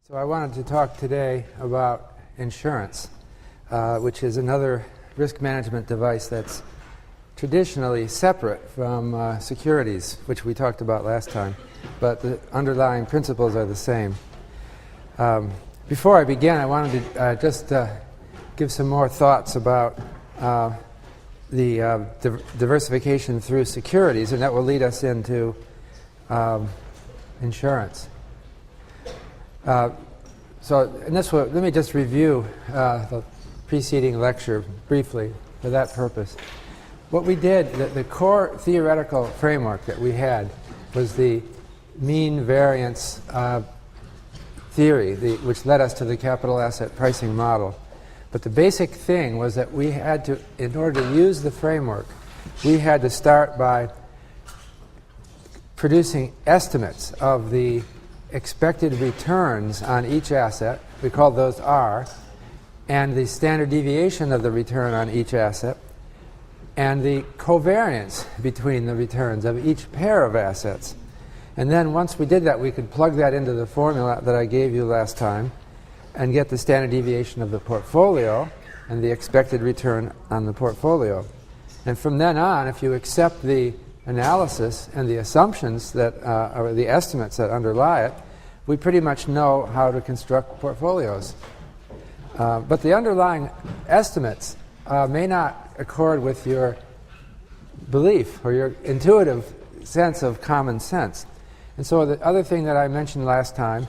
So I wanted to talk today about insurance, which is another risk management device that's traditionally separate from securities, which we talked about last time, but the underlying principles are the same. Before I begin, I wanted to just give some more thoughts about the diversification through securities, and that will lead us into insurance. Let me just review the preceding lecture briefly for that purpose. What we did, the core theoretical framework that we had was the mean variance theory, which led us to the capital asset pricing model. But the basic thing was that we had to, in order to use the framework, we had to start by producing estimates of the expected returns on each asset, we called those R, and the standard deviation of the return on each asset, and the covariance between the returns of each pair of assets. And then once we did that, we could plug that into the formula that I gave you last time and get the standard deviation of the portfolio and the expected return on the portfolio. And from then on, if you accept the analysis and the assumptions that or the estimates that underlie it, we pretty much know how to construct portfolios. But the underlying estimates may not accord with your belief or your intuitive sense of common sense. And so the other thing that I mentioned last time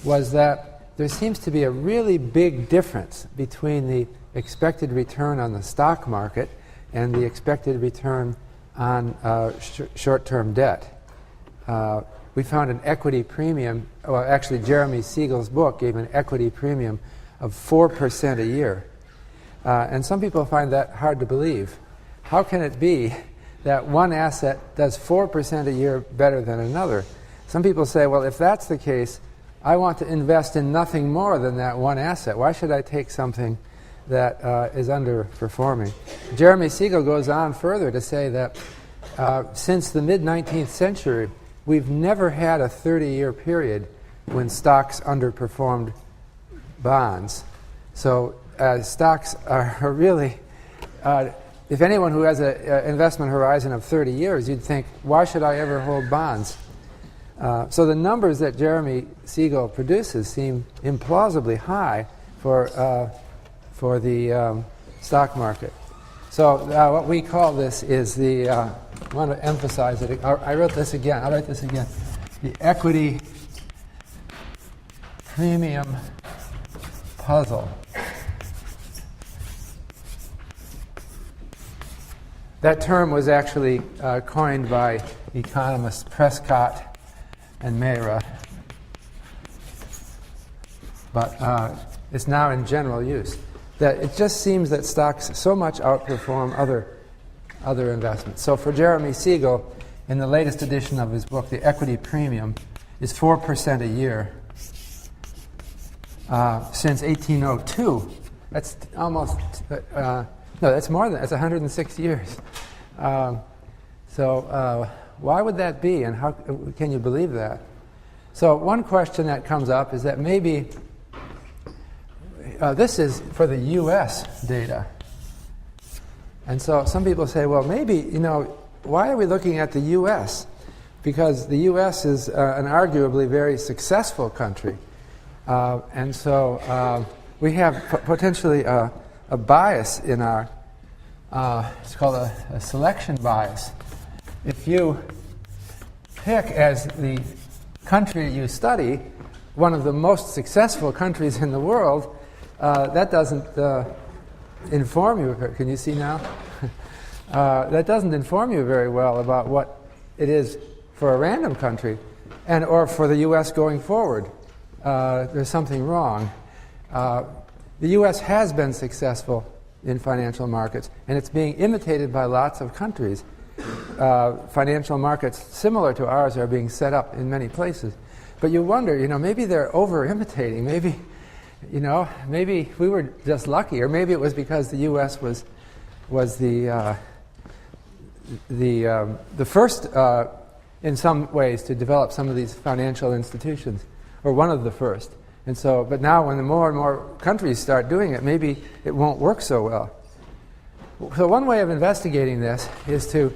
was that there seems to be a really big difference between the expected return on the stock market and the expected return on short-term debt. We found an equity premium, well, actually Jeremy Siegel's book gave an equity premium of 4% a year. And some people find that hard to believe. How can it be that one asset does 4% a year better than another? Some people say, well, if that's the case, I want to invest in nothing more than that one asset. Why should I take something that is underperforming? Jeremy Siegel goes on further to say that since the mid-19th century, we've never had a 30-year period when stocks underperformed bonds. So stocks are really, if anyone who has an investment horizon of 30 years, you'd think, why should I ever hold bonds? So the numbers that Jeremy Siegel produces seem implausibly high for the stock market. So what we call this is the, I want to emphasize it. I wrote this again. I'll write this again. The equity premium puzzle. That term was actually coined by economists Prescott and Mayra, but it's now in general use. That it just seems that stocks so much outperform other investments. So for Jeremy Siegel, in the latest edition of his book, the equity premium is 4% a year since 1802. That's almost no, that's more than that's 106 years. Why would that be, and how can you believe that? So one question that comes up is that maybe this is for the U.S. data. And so some people say, well, maybe, why are we looking at the U.S.? Because the U.S. is an arguably very successful country. And so we have potentially a bias in our, it's called a selection bias. If you pick as the country you study one of the most successful countries in the world, that doesn't inform you. Can you see now? That doesn't inform you very well about what it is for a random country, or for the U.S. going forward. There's something wrong. The U.S. has been successful in financial markets, and it's being imitated by lots of countries. Financial markets similar to ours are being set up in many places. But you wonder, maybe they're over-imitating. Maybe we were just lucky, or maybe it was because the U.S. was the first, in some ways, to develop some of these financial institutions, or one of the first. And so, but now when more and more countries start doing it, maybe it won't work so well. So one way of investigating this is to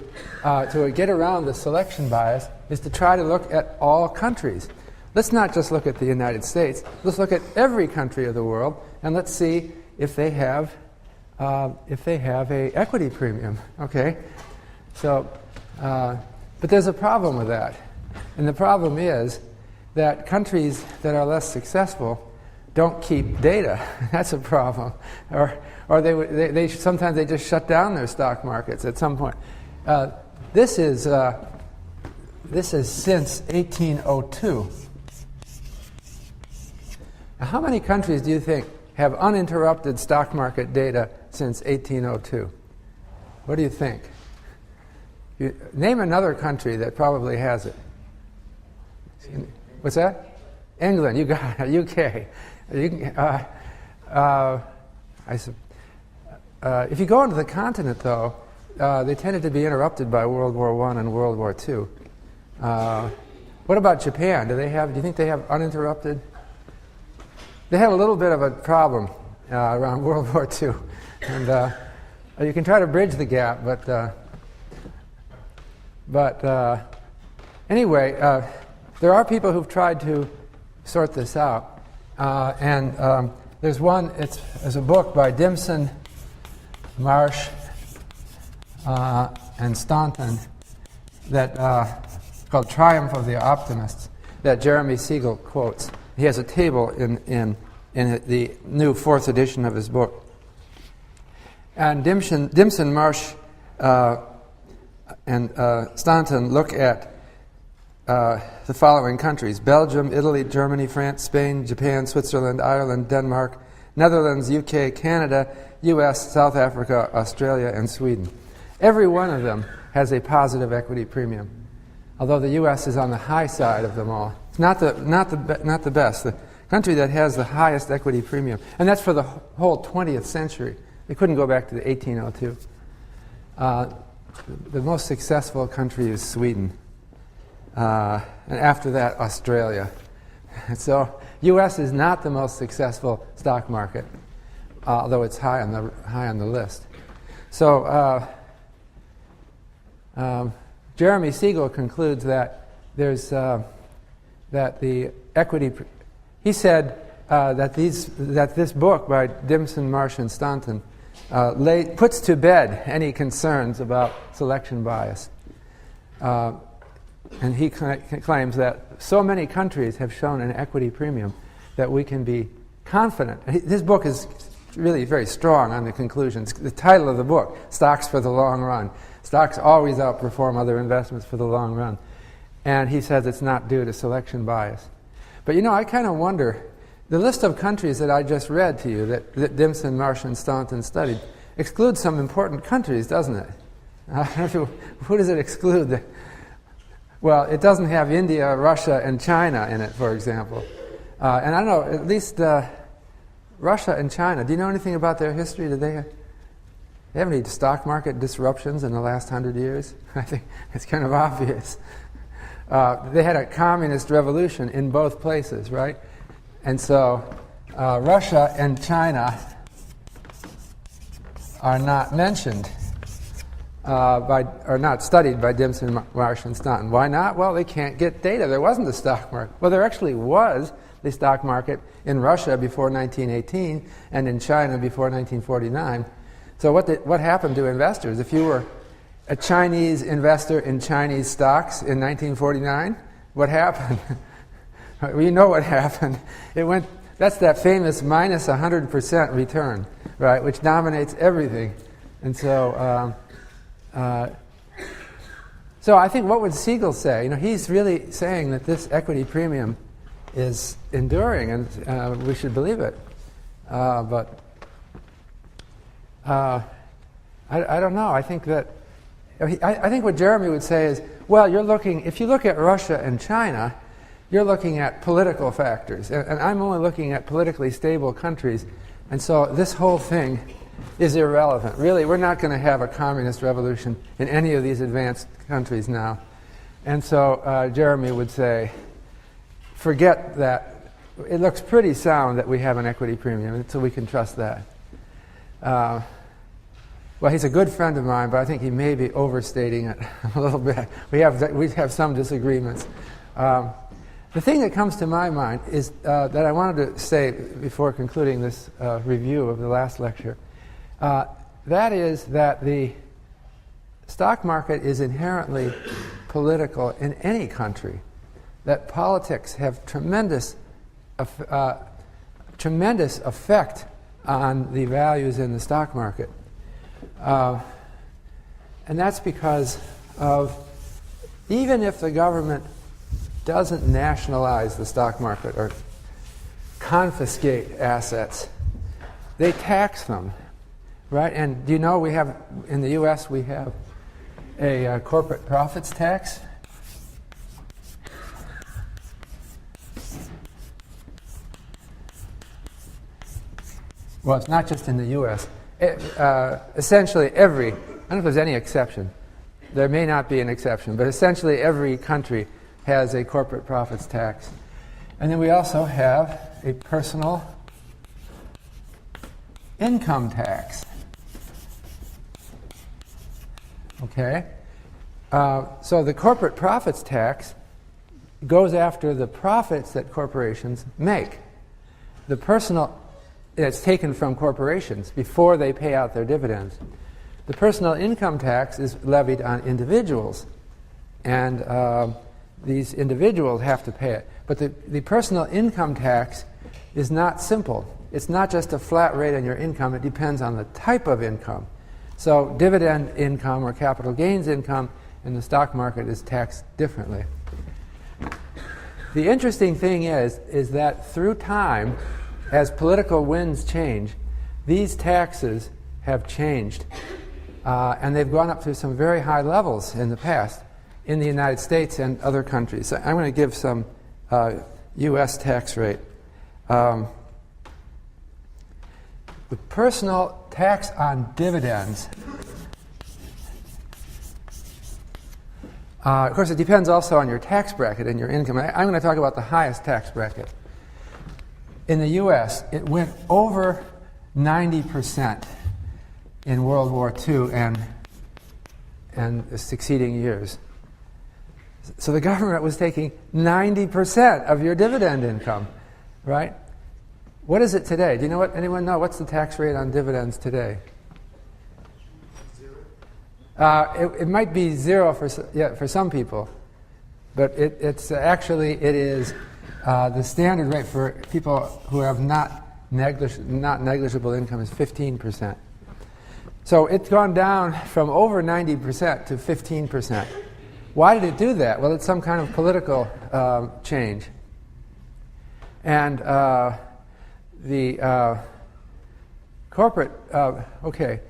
get around the selection bias is to try to look at all countries. Let's not just look at the United States. Let's look at every country of the world, and let's see if they have a equity premium. Okay, so but there's a problem with that, and the problem is that countries that are less successful don't keep data. That's a problem, or they sometimes they just shut down their stock markets at some point. This is since 1802. Now, how many countries do you think have uninterrupted stock market data since 1802? What do you think? Name another country that probably has it. What's that? England. You got it. UK. If you go into the continent, though, they tended to be interrupted by World War I and World War II. What about Japan? Do you think they have uninterrupted? They had a little bit of a problem around World War II, and you can try to bridge the gap, but anyway, there are people who've tried to sort this out, and there's a book by Dimson, Marsh, and Staunton that called Triumph of the Optimists that Jeremy Siegel quotes. He has a table in the new 4th edition of his book. And Dimson, Marsh, and Staunton look at the following countries: Belgium, Italy, Germany, France, Spain, Japan, Switzerland, Ireland, Denmark, Netherlands, UK, Canada, US, South Africa, Australia, and Sweden. Every one of them has a positive equity premium, although the US is on the high side of them all. It's not the best. The country that has the highest equity premium, and that's for the whole 20th century. They couldn't go back to the 1802. The most successful country is Sweden, and after that, Australia. So, U.S. is not the most successful stock market, although it's high on the list. So, Jeremy Siegel concludes that there's that the equity. He said that this book by Dimson, Marsh, and Staunton puts to bed any concerns about selection bias. And he claims that so many countries have shown an equity premium that we can be confident. His book is really very strong on the conclusions. The title of the book, Stocks for the Long Run. Stocks always outperform other investments for the long run. And he says it's not due to selection bias. But I kind of wonder, the list of countries that I just read to you that Dimson, Marsh, and Staunton studied excludes some important countries, doesn't it? Who does it exclude? Well, it doesn't have India, Russia, and China in it, for example. And I don't know, at least Russia and China, do you know anything about their history? Do they have any stock market disruptions in the last 100 years? I think it's kind of obvious. They had a communist revolution in both places, right? And so Russia and China are not mentioned are not studied by Dimson, Marsh, and Staunton. Why not? Well, they can't get data. There wasn't a stock market. Well, there actually was the stock market in Russia before 1918 and in China before 1949. So what happened to investors? If you were a Chinese investor in Chinese stocks in 1949, what happened? We know what happened. That's that famous minus 100% return, right, which dominates everything. And so I think what would Siegel say? He's really saying that this equity premium is enduring, and we should believe it. But I don't know. I think that I think what Jeremy would say is, well, if you look at Russia and China, you're looking at political factors, and I'm only looking at politically stable countries, and so this whole thing is irrelevant. Really, we're not going to have a communist revolution in any of these advanced countries now. And so Jeremy would say, forget that it looks pretty sound that we have an equity premium, so we can trust that. Well, he's a good friend of mine, but I think he may be overstating it a little bit. We have some disagreements. The thing that comes to my mind is that I wanted to say before concluding this review of the last lecture. That is that the stock market is inherently political in any country. That politics have tremendous effect on the values in the stock market. And that's because of, even if the government doesn't nationalize the stock market or confiscate assets, they tax them, right? And do you know we have, in the U.S., we have a corporate profits tax? Well, it's not just in the U.S. Essentially every, I don't know if there's any exception. There may not be an exception, but essentially every country has a corporate profits tax. And then we also have a personal income tax. Okay? So the corporate profits tax goes after the profits that corporations make. The personal, it's taken from corporations before they pay out their dividends. The personal income tax is levied on individuals, and these individuals have to pay it. But the personal income tax is not simple. It's not just a flat rate on your income. It depends on the type of income. So dividend income or capital gains income in the stock market is taxed differently. The interesting thing is that through time, as political winds change, these taxes have changed. And they've gone up to some very high levels in the past in the United States and other countries. So I'm going to give some U.S. tax rate. The personal tax on dividends, of course, it depends also on your tax bracket and your income. I'm going to talk about the highest tax bracket. In the U.S., it went over 90% in World War II and the succeeding years. So the government was taking 90% of your dividend income, right? What is it today? Do you know what? Anyone know? What's the tax rate on dividends today? Zero. It might be zero for some people, but it is the standard rate for people who have not negligible income is 15%. So it's gone down from over 90% to 15%. Why did it do that? Well, it's some kind of political change. And the corporate, okay.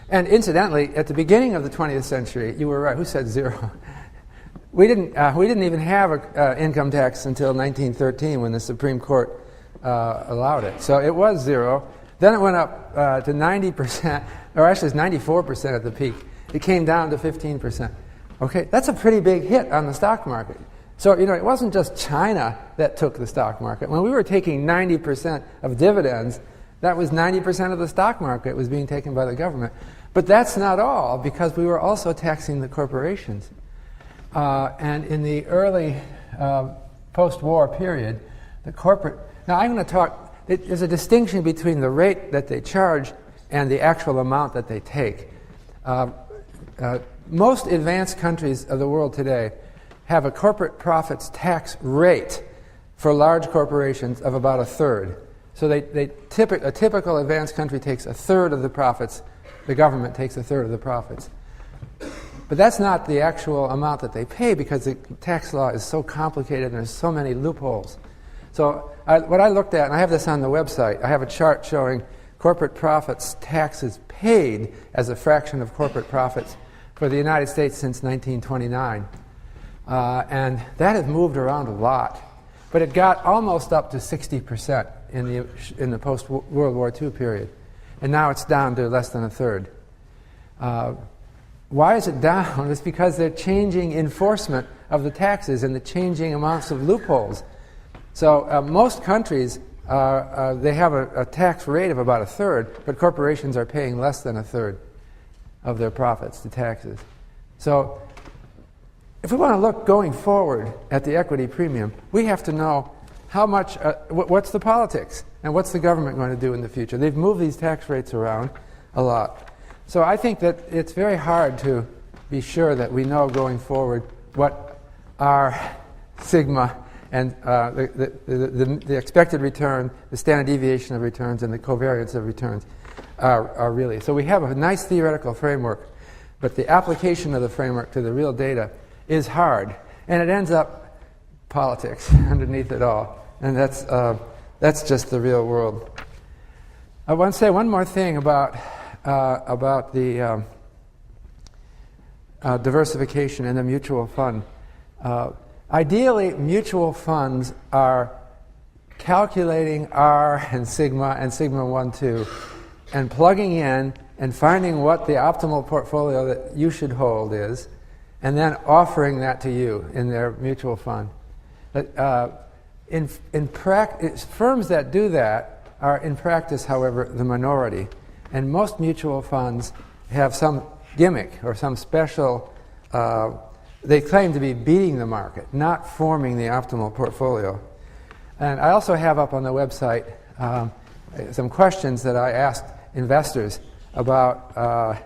And incidentally, at the beginning of the 20th century, you were right. Who said zero? We didn't even have an income tax until 1913 when the Supreme Court allowed it. So it was zero. Then it went up to 90%, or actually it's 94% at the peak. It came down to 15%. Okay, that's a pretty big hit on the stock market. So, it wasn't just China that took the stock market. When we were taking 90% of dividends, that was 90% of the stock market was being taken by the government. But that's not all, because we were also taxing the corporations. And in the early post-war period, the corporate... Now, I'm going to talk... There's a distinction between the rate that they charge and the actual amount that they take. Most advanced countries of the world today have a corporate profits tax rate for large corporations of about a third. So a typical advanced country takes a third of the profits. The government takes a third of the profits. But that's not the actual amount that they pay, because the tax law is so complicated and there's so many loopholes. So what I looked at, and I have this on the website, I have a chart showing corporate profits taxes paid as a fraction of corporate profits for the United States since 1929. And that has moved around a lot. But it got almost up to 60% in the post-World War II period. And now it's down to less than a third. Why is it down? It's because they're changing enforcement of the taxes and the changing amounts of loopholes. So most countries, they have a tax rate of about a third, but corporations are paying less than a third of their profits to taxes. So if we want to look going forward at the equity premium, we have to know how much, what's the politics and what's the government going to do in the future. They've moved these tax rates around a lot. So I think that it's very hard to be sure that we know going forward what our sigma and the expected return, the standard deviation of returns, and the covariance of returns are really. So we have a nice theoretical framework, but the application of the framework to the real data is hard, and it ends up politics underneath it all, and that's just the real world. I want to say one more thing about the diversification in the mutual fund. Ideally, mutual funds are calculating R and sigma 1, 2, and plugging in and finding what the optimal portfolio that you should hold is, and then offering that to you in their mutual fund. In practice, firms that do that are in practice, however, the minority. And most mutual funds have some gimmick or some special, they claim to be beating the market, not forming the optimal portfolio. And I also have up on the website some questions that I asked investors about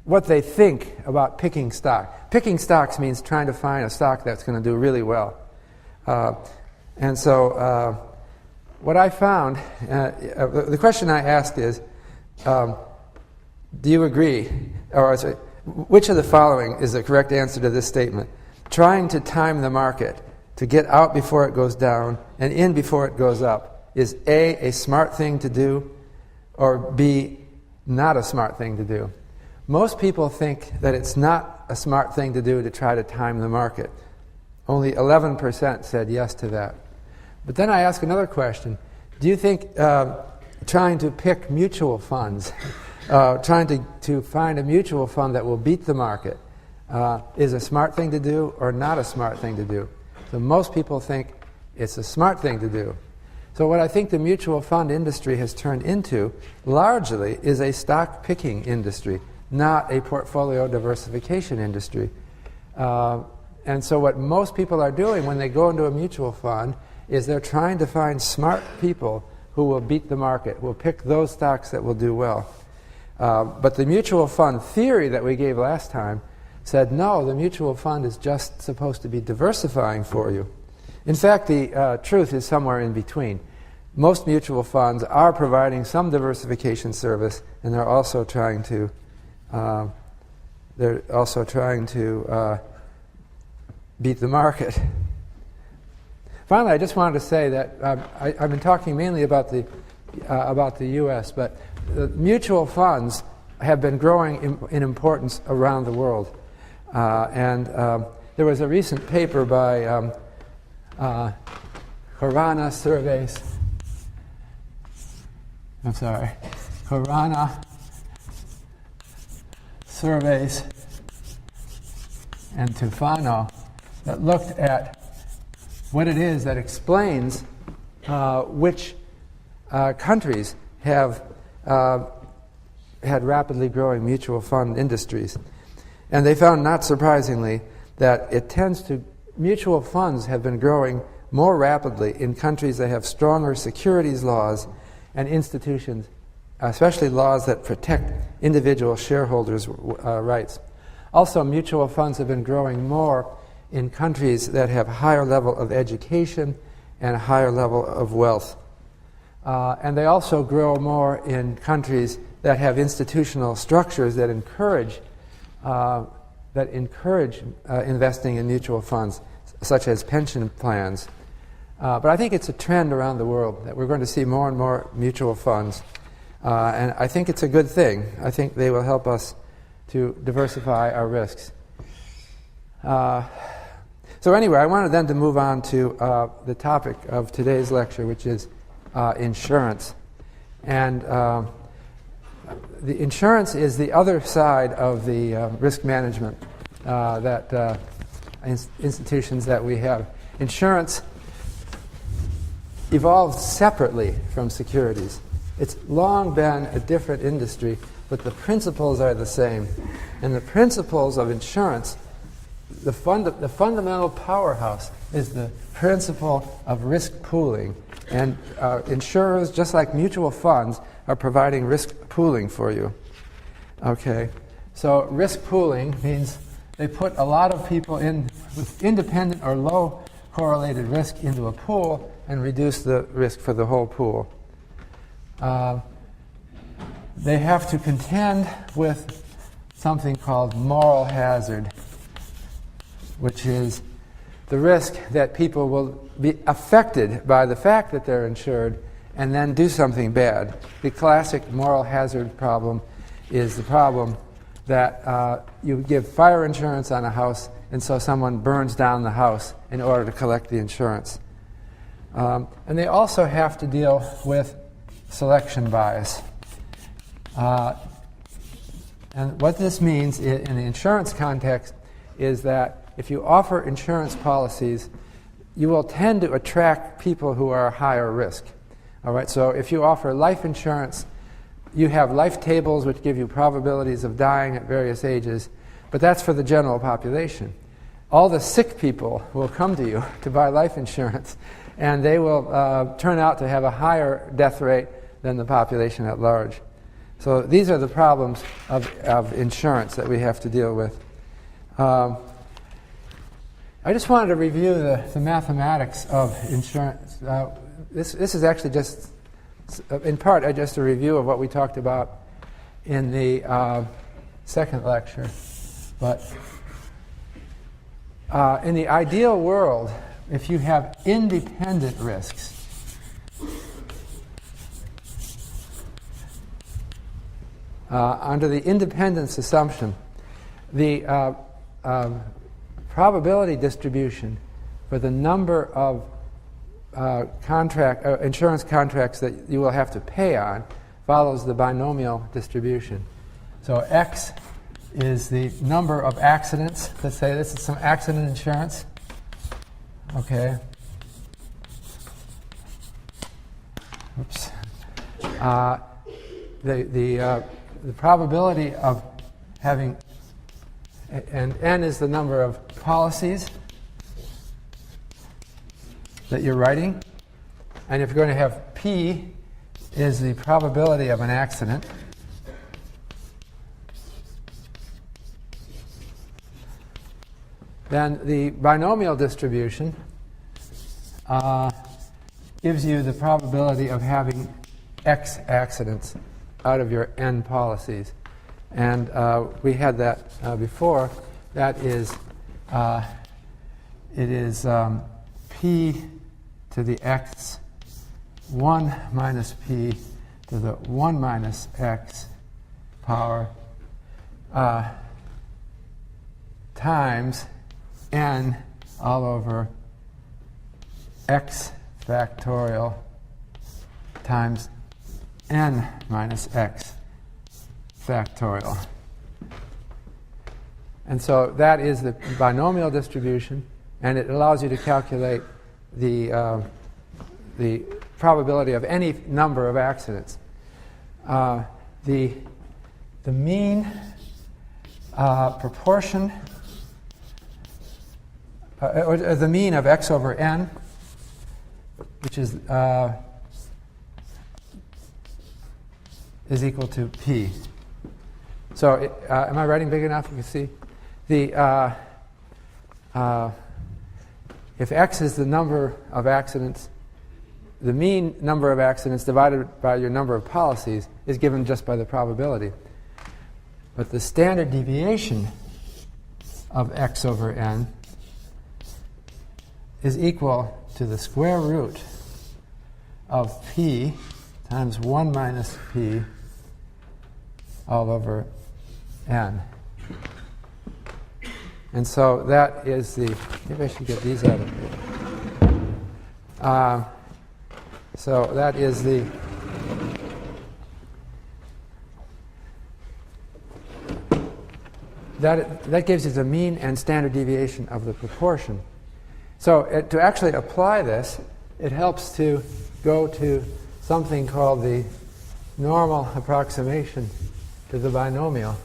what they think about picking stock. Picking stocks means trying to find a stock that's going to do really well. And so what I found, the question I asked is, do you agree, or which of the following is the correct answer to this statement? Trying to time the market to get out before it goes down and in before it goes up is A, a smart thing to do, or B, not a smart thing to do. Most people think that it's not a smart thing to do to try to time the market. Only 11% said yes to that. But then I ask another question. Do you think trying to pick mutual funds, trying to find a mutual fund that will beat the market, is a smart thing to do or not a smart thing to do? So most people think it's a smart thing to do. So what I think the mutual fund industry has turned into, largely, is a stock picking industry, not a portfolio diversification industry. And so what most people are doing when they go into a mutual fund is they're trying to find smart people who will beat the market, will pick those stocks that will do well. But the mutual fund theory that we gave last time said, no, the mutual fund is just supposed to be diversifying for you. In fact, the truth is somewhere in between. Most mutual funds are providing some diversification service, and they're also trying to beat the market. Finally, I just wanted to say that I've been talking mainly about the U.S., but the mutual funds have been growing in importance around the world. And there was a recent paper by Corana Surveys and Tufano that looked at what it is that explains which countries have had rapidly growing mutual fund industries. And they found, not surprisingly, that mutual funds have been growing more rapidly in countries that have stronger securities laws and institutions, especially laws that protect individual shareholders' rights. Also, mutual funds have been growing more in countries that have higher level of education and a higher level of wealth. And they also grow more in countries that have institutional structures that encourage investing in mutual funds, such as pension plans. But I think it's a trend around the world that we're going to see more and more mutual funds. And I think it's a good thing. I think they will help us to diversify our risks. So anyway, I wanted then to move on to the topic of today's lecture, which is insurance. And the insurance is the other side of the risk management institutions that we have. insurance evolved separately from securities. It's long been a different industry, but the principles are the same. And the principles of insurance, the fundamental powerhouse is the principle of risk pooling. And insurers, just like mutual funds, are providing risk pooling for you. Okay, so risk pooling means they put a lot of people in with independent or low correlated risk into a pool and reduce the risk for the whole pool. They have to contend with something called moral hazard, which is the risk that people will be affected by the fact that they're insured and then do something bad. The classic moral hazard problem is the problem that you give fire insurance on a house, and so someone burns down the house in order to collect the insurance. And they also have to deal with selection bias. And what this means in the insurance context is that if you offer insurance policies, you will tend to attract people who are higher risk. All right, so if you offer life insurance, you have life tables which give you probabilities of dying at various ages, but that's for the general population. All the sick people will come to you to buy life insurance, and they will turn out to have a higher death rate than the population at large. So these are the problems of insurance that we have to deal with. I just wanted to review the mathematics of insurance. This is actually just, in part, just a review of what we talked about in the second lecture. But in the ideal world, if you have independent risks, under the independence assumption, the probability distribution for the number of insurance contracts that you will have to pay on follows the binomial distribution. So X is the number of accidents. Let's say this is some accident insurance. Okay. Oops. The probability of having, and N is the number of policies that you're writing, and if you're going to have P is the probability of an accident. Then the binomial distribution gives you the probability of having X accidents out of your N policies. And we had that before. That is, it is P to the X 1 minus P to the 1 minus X power times N all over X factorial times N minus X factorial. And so that is the binomial distribution, and it allows you to calculate the probability of any number of accidents. The mean proportion, or the mean of X over N, which is equal to P. So am I writing big enough? You can see the if X is the number of accidents, the mean number of accidents divided by your number of policies is given just by the probability. But the standard deviation of X over N is equal to the square root of P times 1 minus P all over N. And so that is the, maybe I should get these out of here. So that is the, that gives you the mean and standard deviation of the proportion. So to actually apply this, it helps to go to something called the normal approximation to the binomial.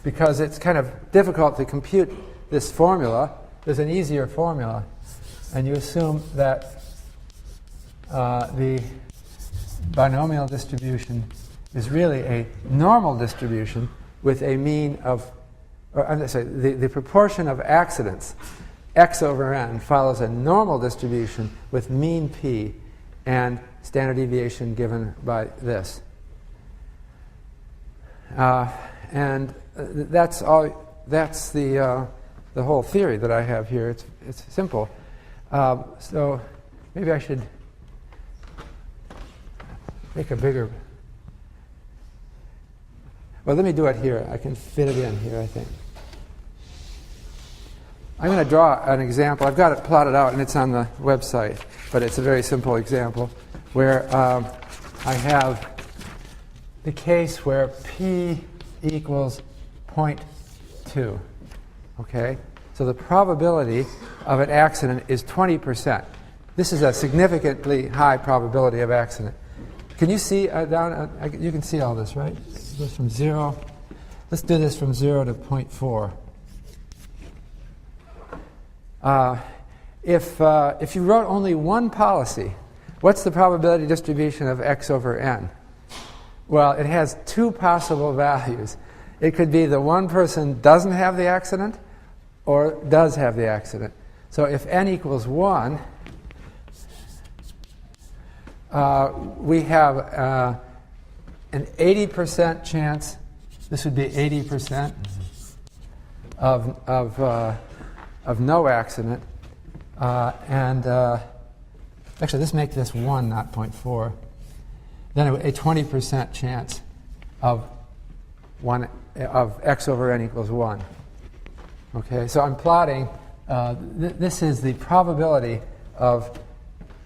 Because it's kind of difficult to compute this formula, there's an easier formula. And you assume that the binomial distribution is really a normal distribution with a mean of, the proportion of accidents, x over n, follows a normal distribution with mean p and standard deviation given by this. And that's all. That's the whole theory that I have here. It's simple. So maybe I should make a bigger. Well, let me do it here. I can fit it in here, I think. I'm going to draw an example. I've got it plotted out, and it's on the website, but it's a very simple example where I have the case where p equals 0.2. Okay? So the probability of an accident is 20%. This is a significantly high probability of accident. Can you see down? You can see all this, right? It goes from 0. Let's do this from 0 to 0.4. If you wrote only one policy, what's the probability distribution of x over n? Well, it has two possible values. It could be the one person doesn't have the accident or does have the accident. So if n equals 1, we have an 80% chance, this would be 80% of no accident. Actually, let's make this 1, not 0.4. Then a 20% chance of x over n equals 1. Okay, so I'm plotting. This is the probability of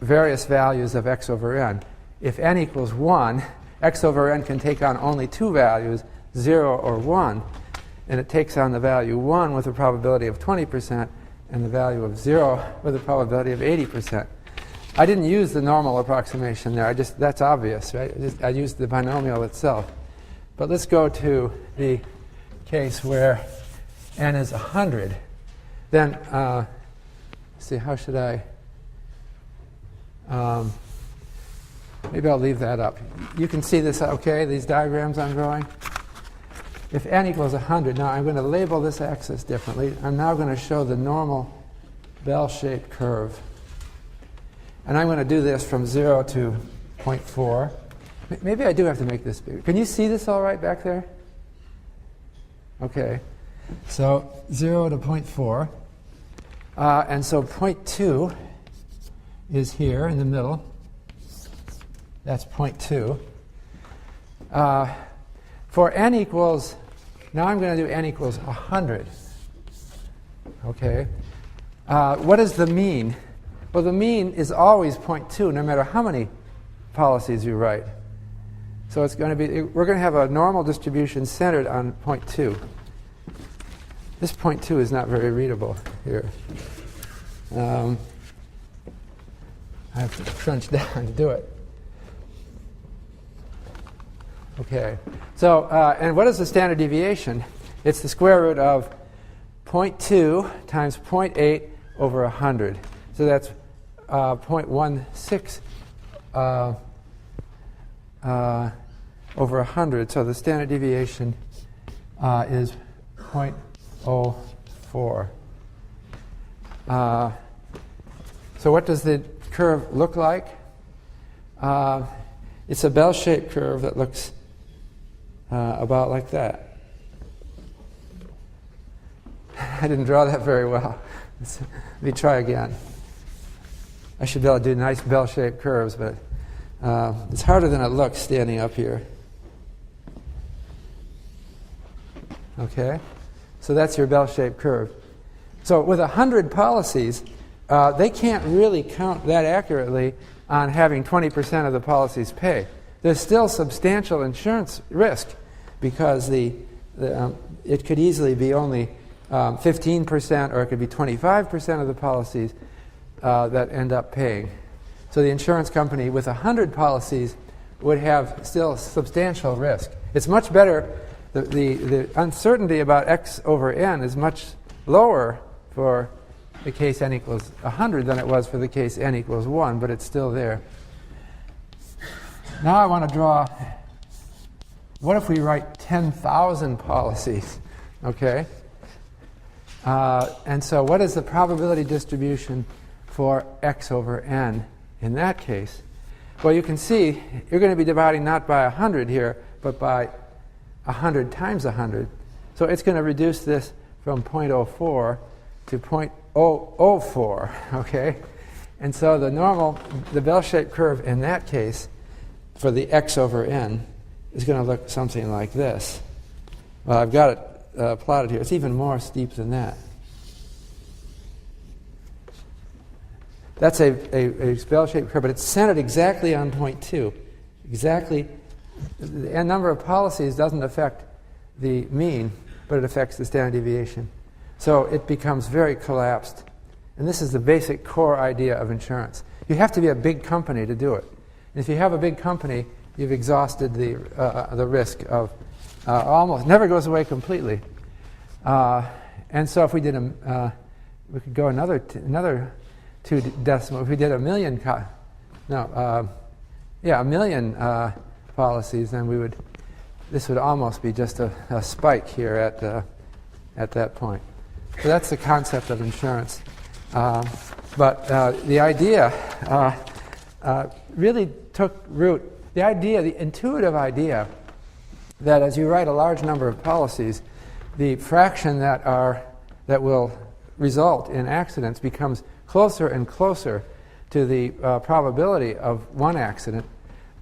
various values of x over n. If n equals 1, x over n can take on only two values, 0 or 1. And it takes on the value 1 with a probability of 20% and the value of 0 with a probability of 80%. I didn't use the normal approximation there. That's obvious, right? I used the binomial itself. But let's go to the case where n is 100. Then, let's see, how should I? Maybe I'll leave that up. You can see this, okay, these diagrams I'm drawing? If n equals 100, now I'm going to label this axis differently. I'm now going to show the normal bell-shaped curve. And I'm going to do this from 0 to 0.4. Maybe I do have to make this bigger. Can you see this all right back there? Okay. So 0 to 0.4. And so 0.2 is here in the middle. That's 0.2. For n equals, now I'm going to do n equals 100. Okay. What is the mean? Well, the mean is always 0.2, no matter how many policies you write. So it's going to be, we're going to have a normal distribution centered on 0.2. This 0.2 is not very readable here. I have to crunch down to do it. Okay. So, and what is the standard deviation? It's the square root of 0.2 times 0.8 over 100. So that's 0.16 over 100. So the standard deviation is 0.04. So what does the curve look like? It's a bell-shaped curve that looks about like that. I didn't draw that very well. Let me try again. I should be able to do nice bell-shaped curves, but it's harder than it looks standing up here. Okay? So that's your bell-shaped curve. So with 100 policies, they can't really count that accurately on having 20% of the policies pay. There's still substantial insurance risk because the it could easily be only 15%, or it could be 25% of the policies that end up paying. So the insurance company with 100 policies would have still substantial risk. It's much better, the uncertainty about x over n is much lower for the case n equals 100 than it was for the case n equals 1, but it's still there. Now I want to draw, what if we write 10,000 policies, okay? And so what is the probability distribution for x over n in that case? Well, you can see you're going to be dividing not by 100 here, but by 100 times 100. So it's going to reduce this from 0.04 to 0.004, okay? And so the bell-shaped curve in that case for the x over n is going to look something like this. Well, I've got it plotted here. It's even more steep than that. That's a bell-shaped curve, but it's centered exactly on 0.2. Exactly. The number of policies doesn't affect the mean, but it affects the standard deviation. So it becomes very collapsed. And this is the basic core idea of insurance. You have to be a big company to do it. And if you have a big company, you've exhausted the risk of almost never goes away completely. And so if we did we could go another 2 decimal. If we did a million, a million policies, then this would almost be just a spike here at that point. So that's the concept of insurance. But the idea really took root. The intuitive idea that as you write a large number of policies, the fraction that will result in accidents becomes closer and closer to the probability of one accident.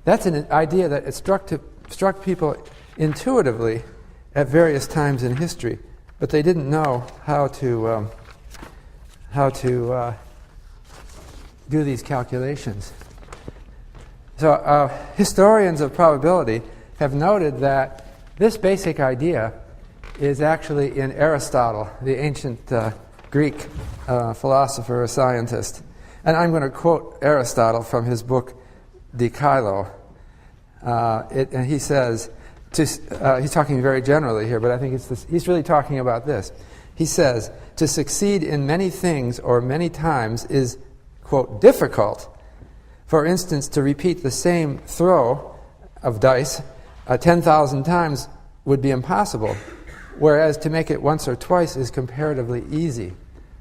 That's an idea that it struck people intuitively at various times in history, but they didn't know how to do these calculations. So historians of probability have noted that this basic idea is actually in Aristotle, the ancient Greek philosopher or scientist. And I'm going to quote Aristotle from his book De Caelo. And he says, he's talking very generally here, but I think he's really talking about this. He says, to succeed in many things or many times is, quote, difficult. For instance, to repeat the same throw of dice 10,000 times would be impossible, whereas to make it once or twice is comparatively easy.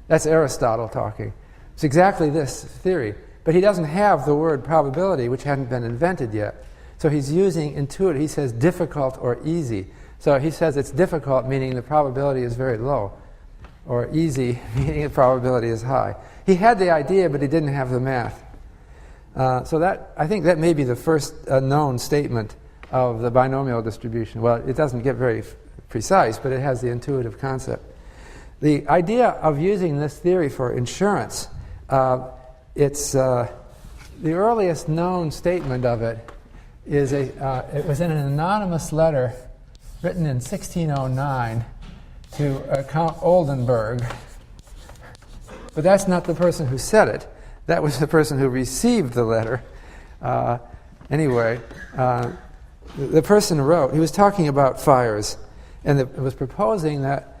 That's Aristotle talking. It's exactly this theory, but he doesn't have the word probability, which hadn't been invented yet. So he's using intuitive. He says difficult or easy. So he says it's difficult, meaning the probability is very low, or easy, meaning the probability is high. He had the idea, but he didn't have the math. So I think that may be the first known statement of the binomial distribution. Well, it doesn't get very precise, but it has the intuitive concept. The idea of using this theory for insurance, it's the earliest known statement of it is it was in an anonymous letter written in 1609 to Count Oldenburg. But that's not the person who said it. That was the person who received the letter. Anyway, the person wrote, he was talking about fires, and it was proposing that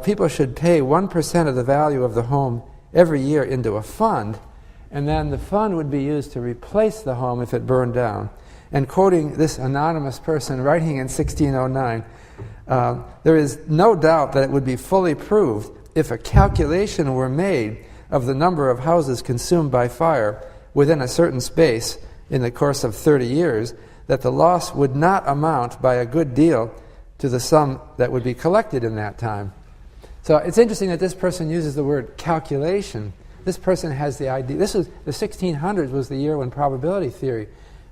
people should pay 1% of the value of the home every year into a fund, and then the fund would be used to replace the home if it burned down. And quoting this anonymous person writing in 1609, there is no doubt that it would be fully proved if a calculation were made of the number of houses consumed by fire within a certain space in the course of 30 years, that the loss would not amount by a good deal to the sum that would be collected in that time. So it's interesting that this person uses the word calculation. This person has the idea. This was the 1600s was the year when probability theory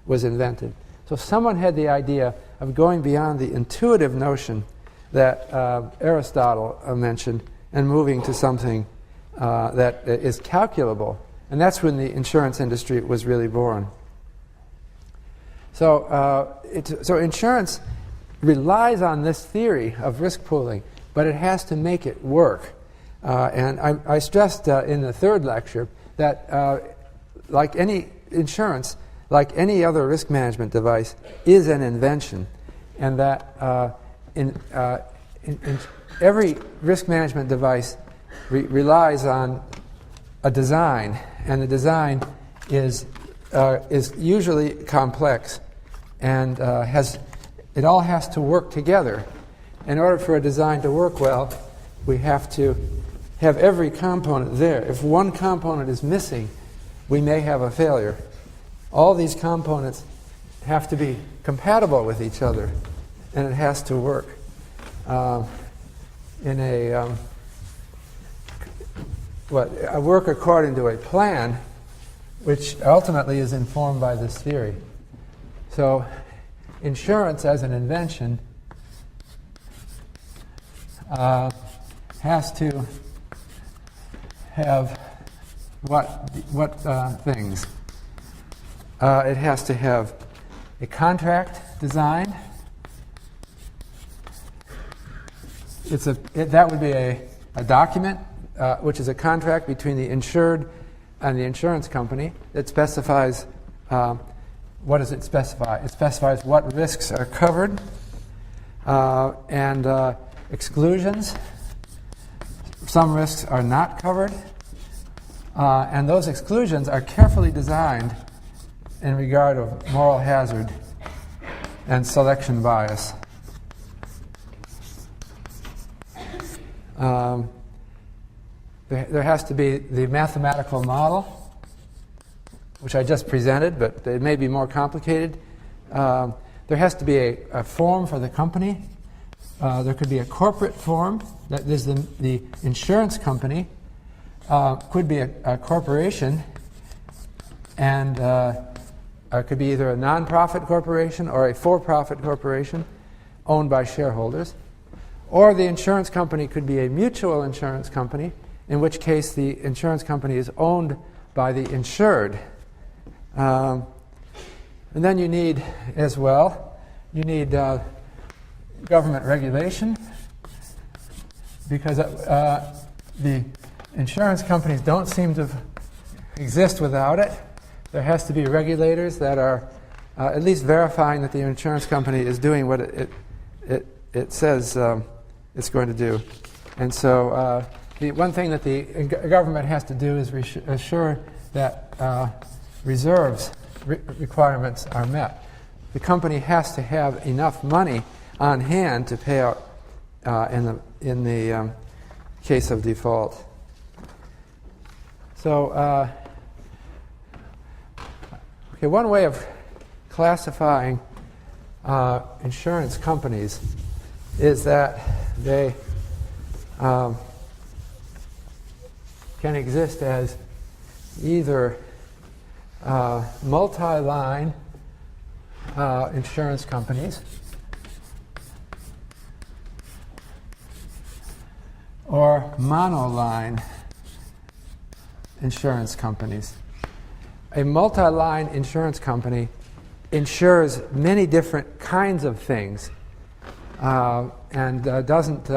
was invented. So someone had the idea of going beyond the intuitive notion that Aristotle mentioned and moving to something that is calculable. And that's when the insurance industry was really born. So insurance relies on this theory of risk pooling, but it has to make it work. And I stressed in the third lecture that like any insurance, like any other risk management device, is an invention, and that in every risk management device relies on a design, and the design is usually complex, and it all has to work together. In order for a design to work well, we have to have every component there. If one component is missing, we may have a failure. All these components have to be compatible with each other, and it has to work in a work according to a plan, which ultimately is informed by this theory. So, insurance as an invention has to have what things? It has to have a contract design. That would be a document, which is a contract between the insured and the insurance company. It specifies, what does it specify? It specifies what risks are covered and exclusions. Some risks are not covered, and those exclusions are carefully designed in regard of moral hazard and selection bias. There has to be the mathematical model, which I just presented, but it may be more complicated. There has to be a form for the company. There could be a corporate form. That is the insurance company. Could be a corporation, and it could be either a non-profit corporation or a for-profit corporation owned by shareholders. Or the insurance company could be a mutual insurance company, in which case the insurance company is owned by the insured. And then you need, as well, government regulation, because the insurance companies don't seem to exist without it. There has to be regulators that are at least verifying that the insurance company is doing what it says it's going to do. And so the one thing that the government has to do is assure that reserves requirements are met. The company has to have enough money on hand to pay out in the case of default. So, one way of classifying insurance companies is that they can exist as either multi-line insurance companies or monoline insurance companies. A multi-line insurance company insures many different kinds of things and doesn't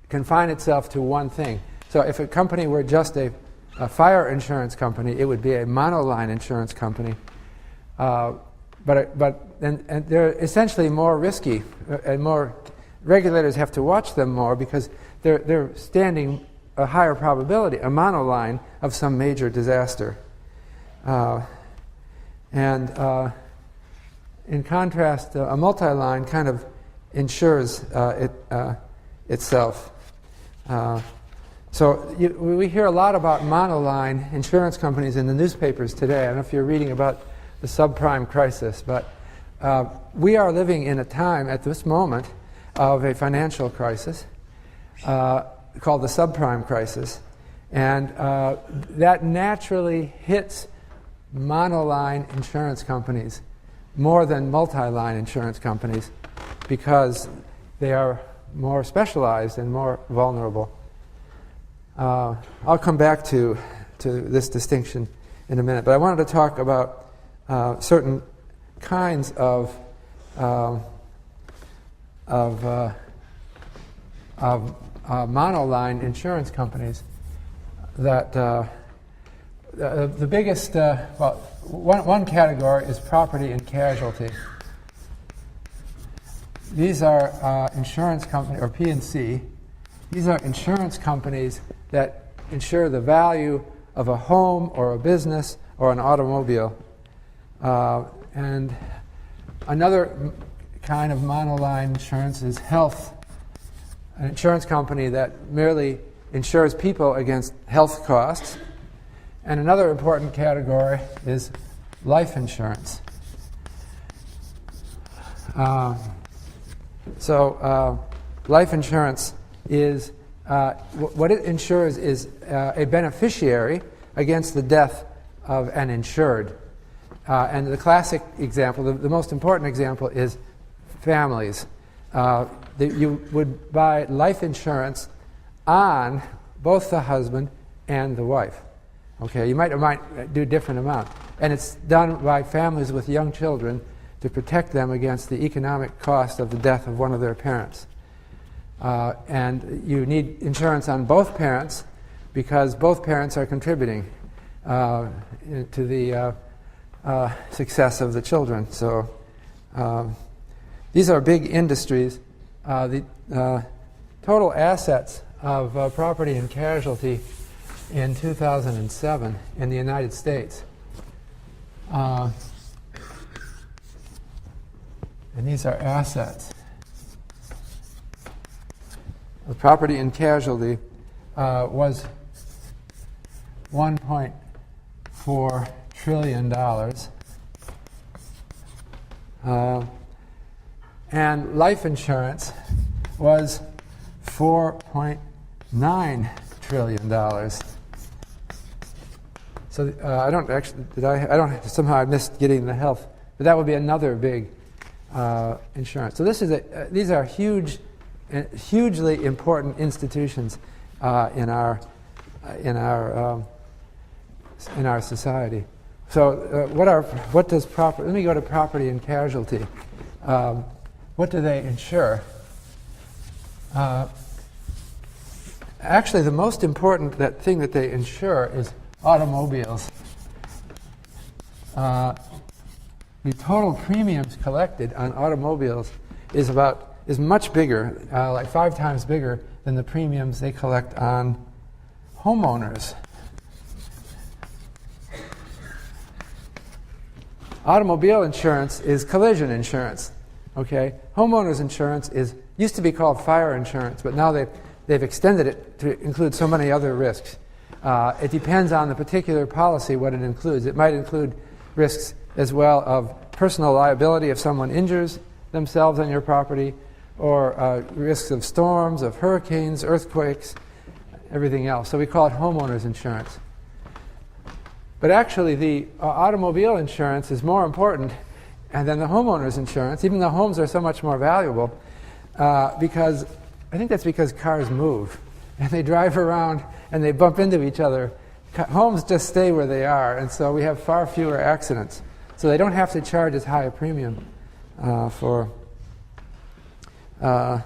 confine itself to one thing. So if a company were just a fire insurance company, it would be a monoline insurance company. But they're essentially more risky, and more regulators have to watch them more because they're standing a higher probability, a monoline, of some major disaster. And in contrast, a multi-line kind of insures itself. So we hear a lot about monoline insurance companies in the newspapers today. I don't know if you're reading about the subprime crisis, but we are living in a time at this moment of a financial crisis called the subprime crisis. And that naturally hits monoline insurance companies more than multi-line insurance companies because they are more specialized and more vulnerable. I'll come back to this distinction in a minute, but I wanted to talk about certain kinds of monoline insurance companies that the biggest, one category is property and casualty. These are insurance companies, or P&C. These are insurance companies that insure the value of a home or a business or an automobile. And another kind of monoline insurance is health, an insurance company that merely insures people against health costs. And another important category is life insurance. Life insurance is, what it insures is a beneficiary against the death of an insured. And the classic example, the most important example, is families. You would buy life insurance on both the husband and the wife. Okay, you might do a different amount. And it's done by families with young children to protect them against the economic cost of the death of one of their parents. And you need insurance on both parents because both parents are contributing to the success of the children. So these are big industries. The total assets of property and casualty in 2007 in the United States. And these are assets. The property and casualty was $1.4 trillion. And life insurance was $4.9 trillion. So I don't actually, somehow I missed getting the health, but that would be another big insurance. So these are hugely important institutions in our society. So what does property? Let me go to property and casualty. What do they insure? Actually, the most important thing that they insure is automobiles. The total premiums collected on automobiles is much bigger, like 5 times bigger than the premiums they collect on homeowners. Automobile insurance is collision insurance. Okay, homeowners insurance used to be called fire insurance, but now they've extended it to include so many other risks. It depends on the particular policy what it includes. It might include risks as well of personal liability if someone injures themselves on your property, or risks of storms, of hurricanes, earthquakes, everything else. So we call it homeowners insurance. But actually, the automobile insurance is more important than the homeowners insurance, even though homes are so much more valuable, because I think that's because cars move, and they drive around, and they bump into each other. Homes just stay where they are, and so we have far fewer accidents. So they don't have to charge as high a premium for the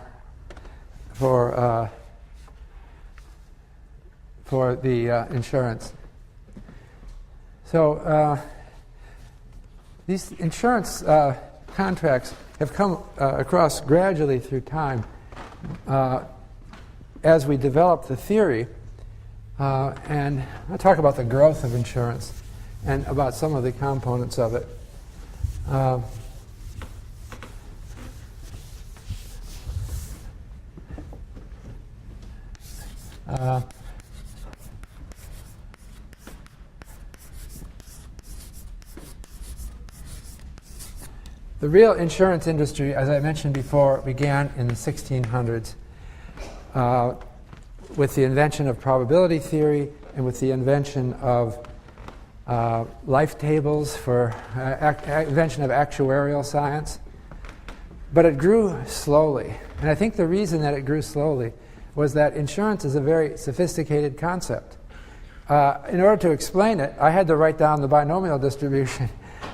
insurance. So these insurance contracts have come across gradually through time as we develop the theory. And I'll talk about the growth of insurance and about some of the components of it. The real insurance industry, as I mentioned before, began in the 1600s with the invention of probability theory and with the invention of life tables for invention of actuarial science. But it grew slowly. And I think the reason that it grew slowly was that insurance is a very sophisticated concept. In order to explain it, I had to write down the binomial distribution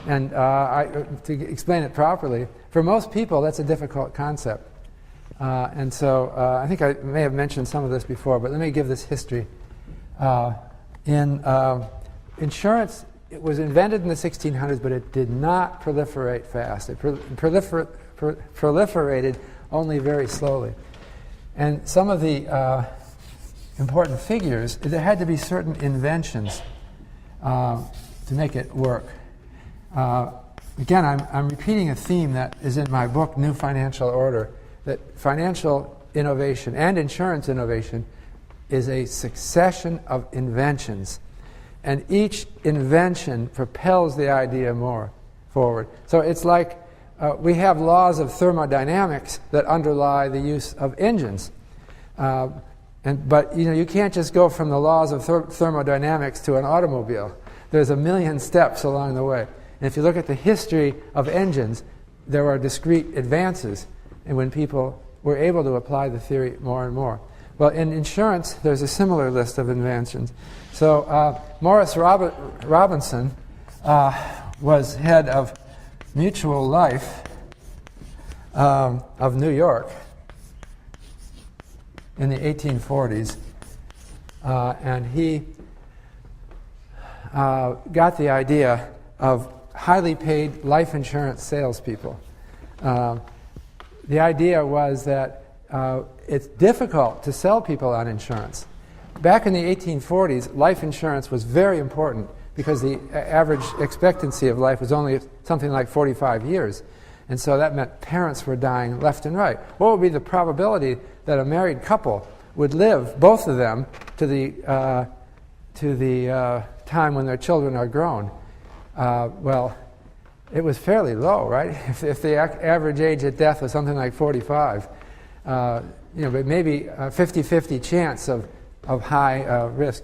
and to explain it properly. For most people, that's a difficult concept. And so I think I may have mentioned some of this before, but let me give this history. Insurance, it was invented in the 1600s, but it did not proliferate fast. It proliferated only very slowly. And some of the important figures, there had to be certain inventions to make it work. Again, I'm repeating a theme that is in my book, New Financial Order, that financial innovation and insurance innovation is a succession of inventions. And each invention propels the idea more forward. So it's like we have laws of thermodynamics that underlie the use of engines. But you can't just go from the laws of thermodynamics to an automobile. There's a million steps along the way. And if you look at the history of engines, there are discrete advances, and when people were able to apply the theory more and more. Well, in insurance, there's a similar list of inventions. So Morris Robinson was head of Mutual Life of New York in the 1840s, and he got the idea of highly paid life insurance salespeople. The idea was that it's difficult to sell people on insurance. Back in the 1840s, life insurance was very important because the average expectancy of life was only something like 45 years. And so that meant parents were dying left and right. What would be the probability that a married couple would live, both of them, to the time when their children are grown? Well, it was fairly low, right? If the average age at death was something like 45, but maybe a 50-50 chance of high risk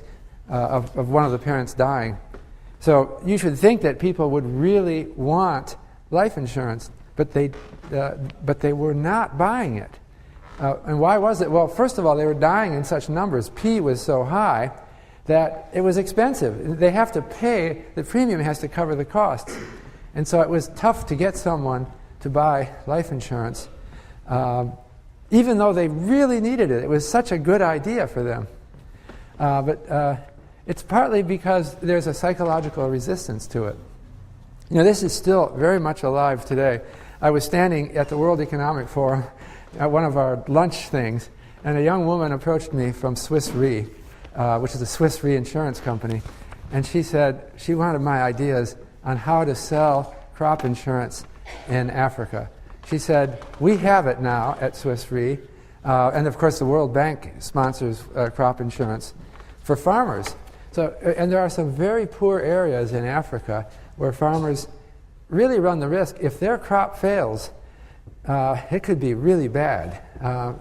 of one of the parents dying. So you should think that people would really want life insurance, but they were not buying it. And why was it? Well, first of all, they were dying in such numbers. P was so high that it was expensive. They have to pay, the premium has to cover the costs. And so it was tough to get someone to buy life insurance, even though they really needed it. It was such a good idea for them. But it's partly because there's a psychological resistance to it. This is still very much alive today. I was standing at the World Economic Forum at one of our lunch things, and a young woman approached me from Swiss Re, which is a Swiss reinsurance company, and she said she wanted my ideas on how to sell crop insurance in Africa. She said, we have it now at Swiss Re, and of course the World Bank sponsors crop insurance for farmers. So, and there are some very poor areas in Africa where farmers really run the risk. If their crop fails, it could be really bad.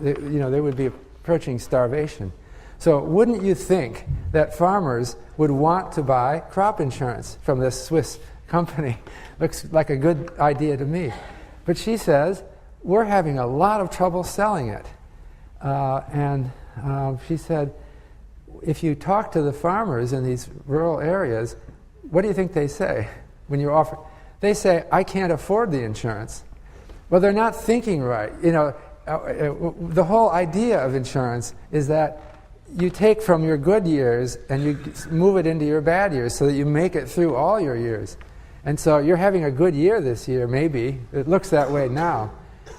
They would be approaching starvation. So wouldn't you think that farmers would want to buy crop insurance from this Swiss company? Looks like a good idea to me. But she says, we're having a lot of trouble selling it. And she said, if you talk to the farmers in these rural areas, what do you think they say when you offer? They say, I can't afford the insurance. Well, they're not thinking right. The whole idea of insurance is that you take from your good years and you move it into your bad years so that you make it through all your years. And so you're having a good year this year, maybe. It looks that way now.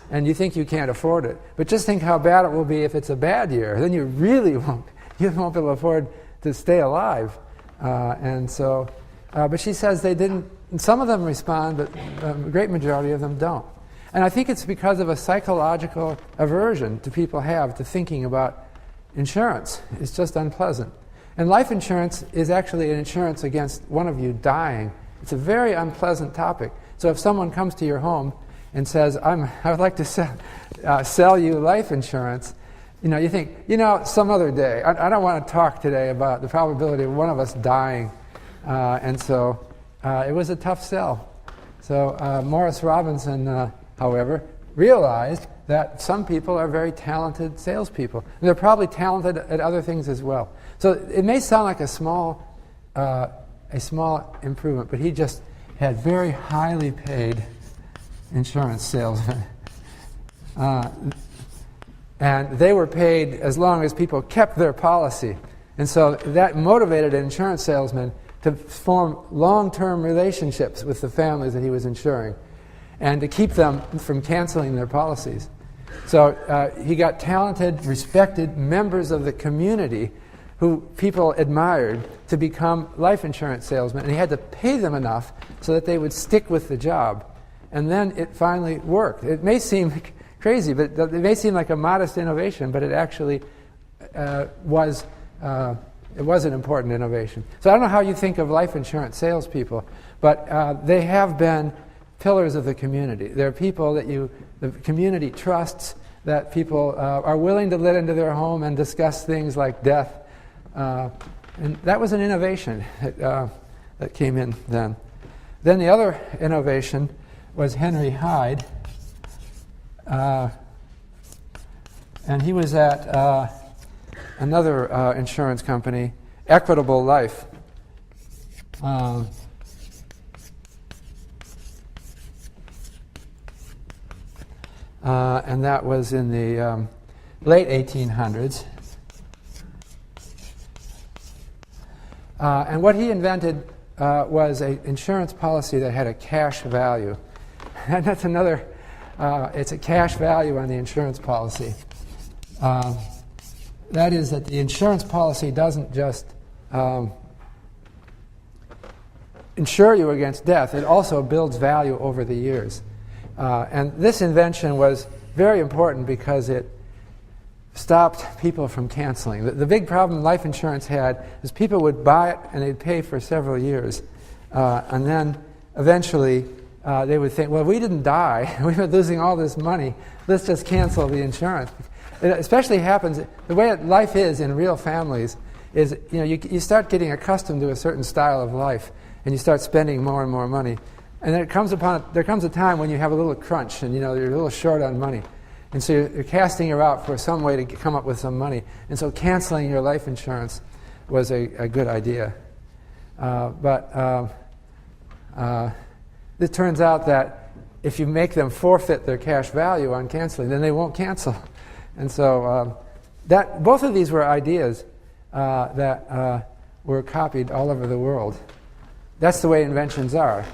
And you think you can't afford it. But just think how bad it will be if it's a bad year. Then you really won't be able to afford to stay alive. But she says they didn't, some of them respond, but a great majority of them don't. And I think it's because of a psychological aversion people have to thinking about insurance. It's just unpleasant. And life insurance is actually an insurance against one of you dying. It's a very unpleasant topic. So if someone comes to your home and says, I would like to sell you life insurance, you think, some other day. I don't want to talk today about the probability of one of us dying. And so it was a tough sell. So Morris Robinson, however, realized that some people are very talented salespeople. And they're probably talented at other things as well. So it may sound like a small improvement, but he just had very highly paid insurance salesmen. And they were paid as long as people kept their policy. And so that motivated an insurance salesman to form long-term relationships with the families that he was insuring and to keep them from canceling their policies. So he got talented, respected members of the community who people admired to become life insurance salesmen, and he had to pay them enough so that they would stick with the job. And then it finally worked. It may seem crazy, but it may seem like a modest innovation, but it actually was an important innovation. So I don't know how you think of life insurance salespeople, but they have been pillars of the community. They're people that the community trusts, that people are willing to let into their home and discuss things like death. And that was an innovation that came in then. Then the other innovation was Henry Hyde. And he was at another insurance company, Equitable Life. And that was in the late 1800s. And what he invented was an insurance policy that had a cash value. And that's another, it's a cash value on the insurance policy. That is that the insurance policy doesn't just insure you against death, it also builds value over the years. And this invention was very important because it stopped people from canceling. The big problem life insurance had is people would buy it and they'd pay for several years. And then eventually they would think, well, we didn't die. We've been losing all this money. Let's just cancel the insurance. It especially happens, the way life is in real families is, you start getting accustomed to a certain style of life and you start spending more and more money. And then there comes a time when you have a little crunch and you're a little short on money. And so you're casting about for some way to come up with some money. And so canceling your life insurance was a good idea. But it turns out that if you make them forfeit their cash value on canceling, then they won't cancel. And so both of these were ideas that were copied all over the world. That's the way inventions are.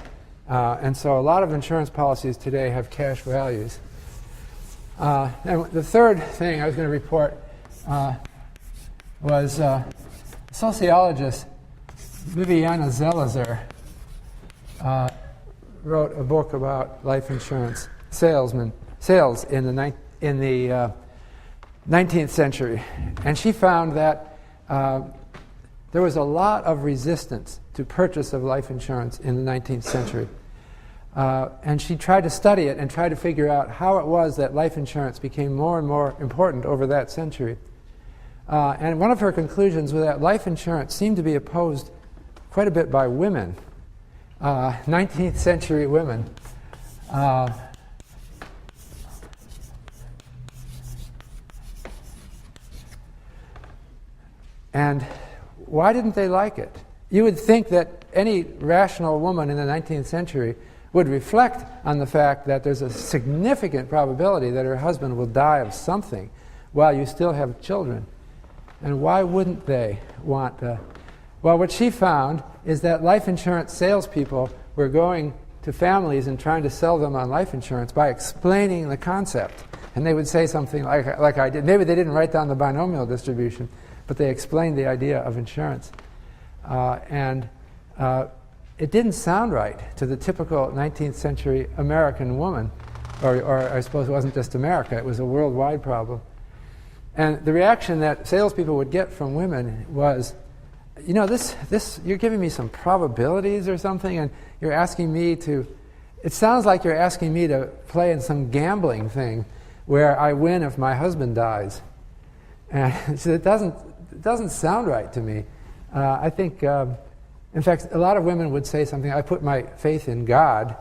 And so a lot of insurance policies today have cash values. And the third thing I was going to report was sociologist Viviana Zelizer wrote a book about life insurance sales in the 19th century. And she found that there was a lot of resistance to purchase of life insurance in the 19th century. And she tried to study it and try to figure out how it was that life insurance became more and more important over that century. And one of her conclusions was that life insurance seemed to be opposed quite a bit by women, 19th century women. And why didn't they like it? You would think that any rational woman in the 19th century would reflect on the fact that there's a significant probability that her husband will die of something while you still have children. And why wouldn't they want Well, what she found is that life insurance salespeople were going to families and trying to sell them on life insurance by explaining the concept. And they would say something like I did. Maybe they didn't write down the binomial distribution, but they explained the idea of insurance. It didn't sound right to the typical 19th century American woman, or I suppose it wasn't just America, it was a worldwide problem. And the reaction that salespeople would get from women was, this you're giving me some probabilities or something, and you're asking me to, it sounds like you're asking me to play in some gambling thing where I win if my husband dies. And so it doesn't sound right to me. I think, in fact, a lot of women would say something, I put my faith in God,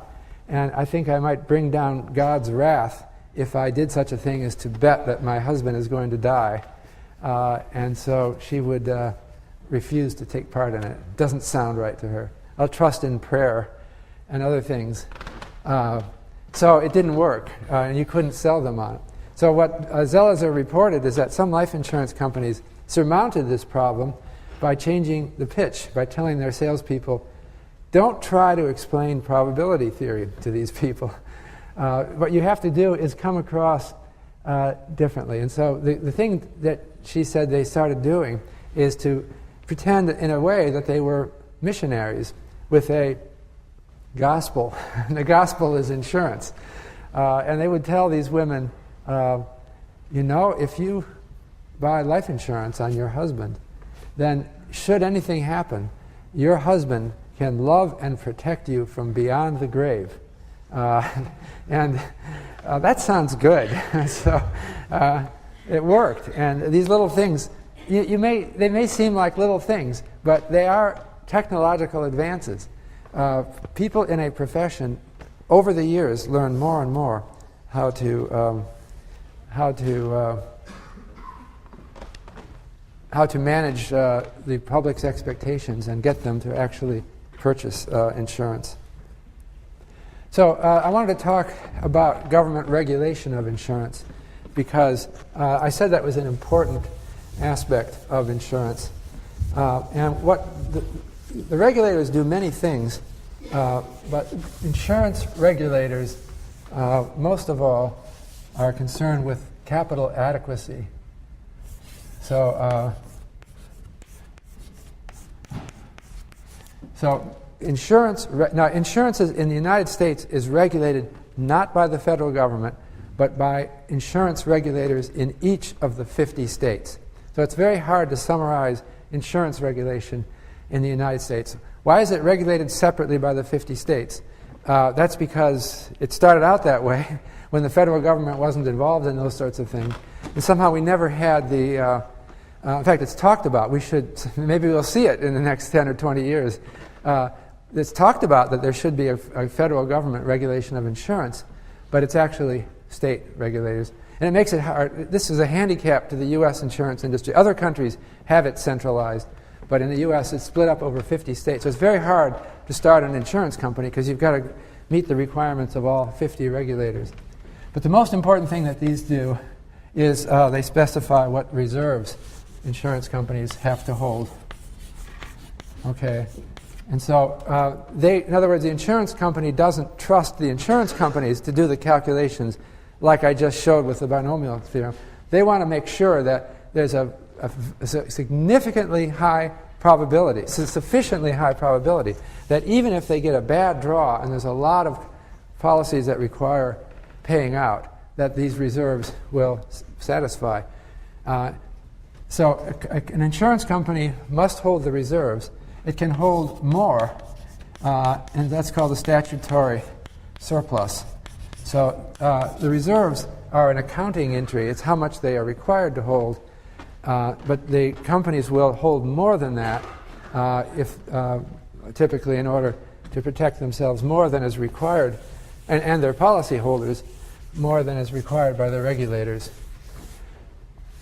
and I think I might bring down God's wrath if I did such a thing as to bet that my husband is going to die. And so she would refuse to take part in it. It doesn't sound right to her. I'll trust in prayer and other things. So it didn't work, and you couldn't sell them on it. So what Zelizer reported is that some life insurance companies surmounted this problem by changing the pitch, by telling their salespeople, don't try to explain probability theory to these people. What you have to do is come across differently. And so the thing that she said they started doing is to pretend in a way that they were missionaries with a gospel. And the gospel is insurance. And they would tell these women, if you buy life insurance on your husband, then should anything happen, your husband can love and protect you from beyond the grave. And that sounds good. So it worked. And these little things, they may seem like little things, but they are technological advances. People in a profession over the years learn more and more how to manage the public's expectations and get them to actually purchase insurance. So I wanted to talk about government regulation of insurance because I said that was an important aspect of insurance. And what the regulators do many things, but insurance regulators, most of all, are concerned with capital adequacy. So insurance in the United States is regulated not by the federal government, but by insurance regulators in each of the 50 states. So it's very hard to summarize insurance regulation in the United States. Why is it regulated separately by the 50 states? That's because it started out that way when the federal government wasn't involved in those sorts of things. And somehow we never had the... in fact, it's talked about. Maybe we'll see it in the next 10 or 20 years. It's talked about that there should be a federal government regulation of insurance, but it's actually state regulators. And it makes it hard. This is a handicap to the U.S. insurance industry. Other countries have it centralized, but in the U.S. it's split up over 50 states. So it's very hard to start an insurance company because you've got to meet the requirements of all 50 regulators. But the most important thing that these do is they specify what reserves insurance companies have to hold. Okay. And so in other words, the insurance company doesn't trust the insurance companies to do the calculations like I just showed with the binomial theorem. They want to make sure that there's a significantly high probability, sufficiently high probability, that even if they get a bad draw, and there's a lot of policies that require paying out, that these reserves will satisfy. So an insurance company must hold the reserves. It can hold more, and that's called the statutory surplus. So the reserves are an accounting entry. It's how much they are required to hold, but the companies will hold more than that typically in order to protect themselves more than is required, and their policyholders more than is required by the regulators.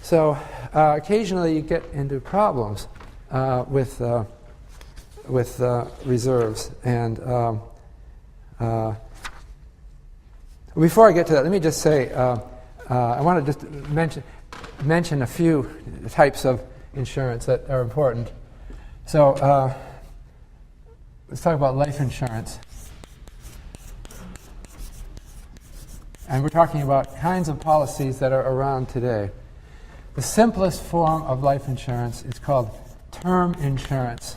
So occasionally you get into problems with reserves. And before I get to that, let me just say I want to just mention a few types of insurance that are important. So let's talk about life insurance. And we're talking about kinds of policies that are around today. The simplest form of life insurance is called term insurance.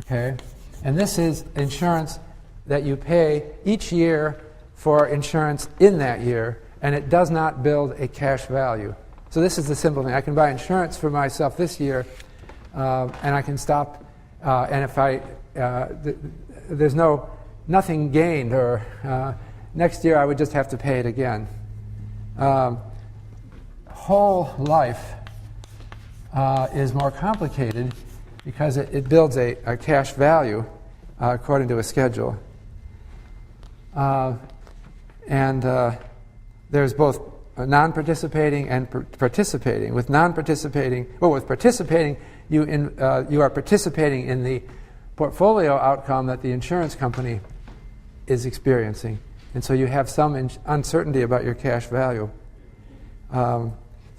Okay? And this is insurance that you pay each year for insurance in that year, and it does not build a cash value. So this is the simple thing. I can buy insurance for myself this year, and I can stop, and if there's nothing gained, or next year I would just have to pay it again. Whole life is more complicated because it builds a cash value according to a schedule. And there's both non-participating and participating. With participating, you are participating in the portfolio outcome that the insurance company is experiencing. And so you have some uncertainty about your cash value. to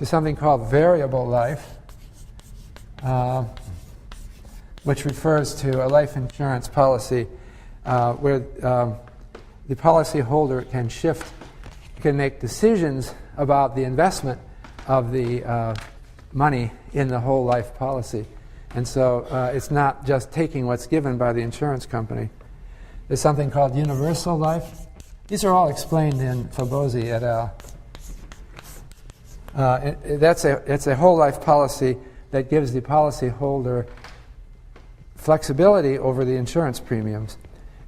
something called variable life, which refers to a life insurance policy where the policyholder can make decisions about the investment of the money in the whole life policy. And so it's not just taking what's given by the insurance company. There's something called universal life. These are all explained in Fabozzi et al. It's a whole life policy that gives the policyholder flexibility over the insurance premiums.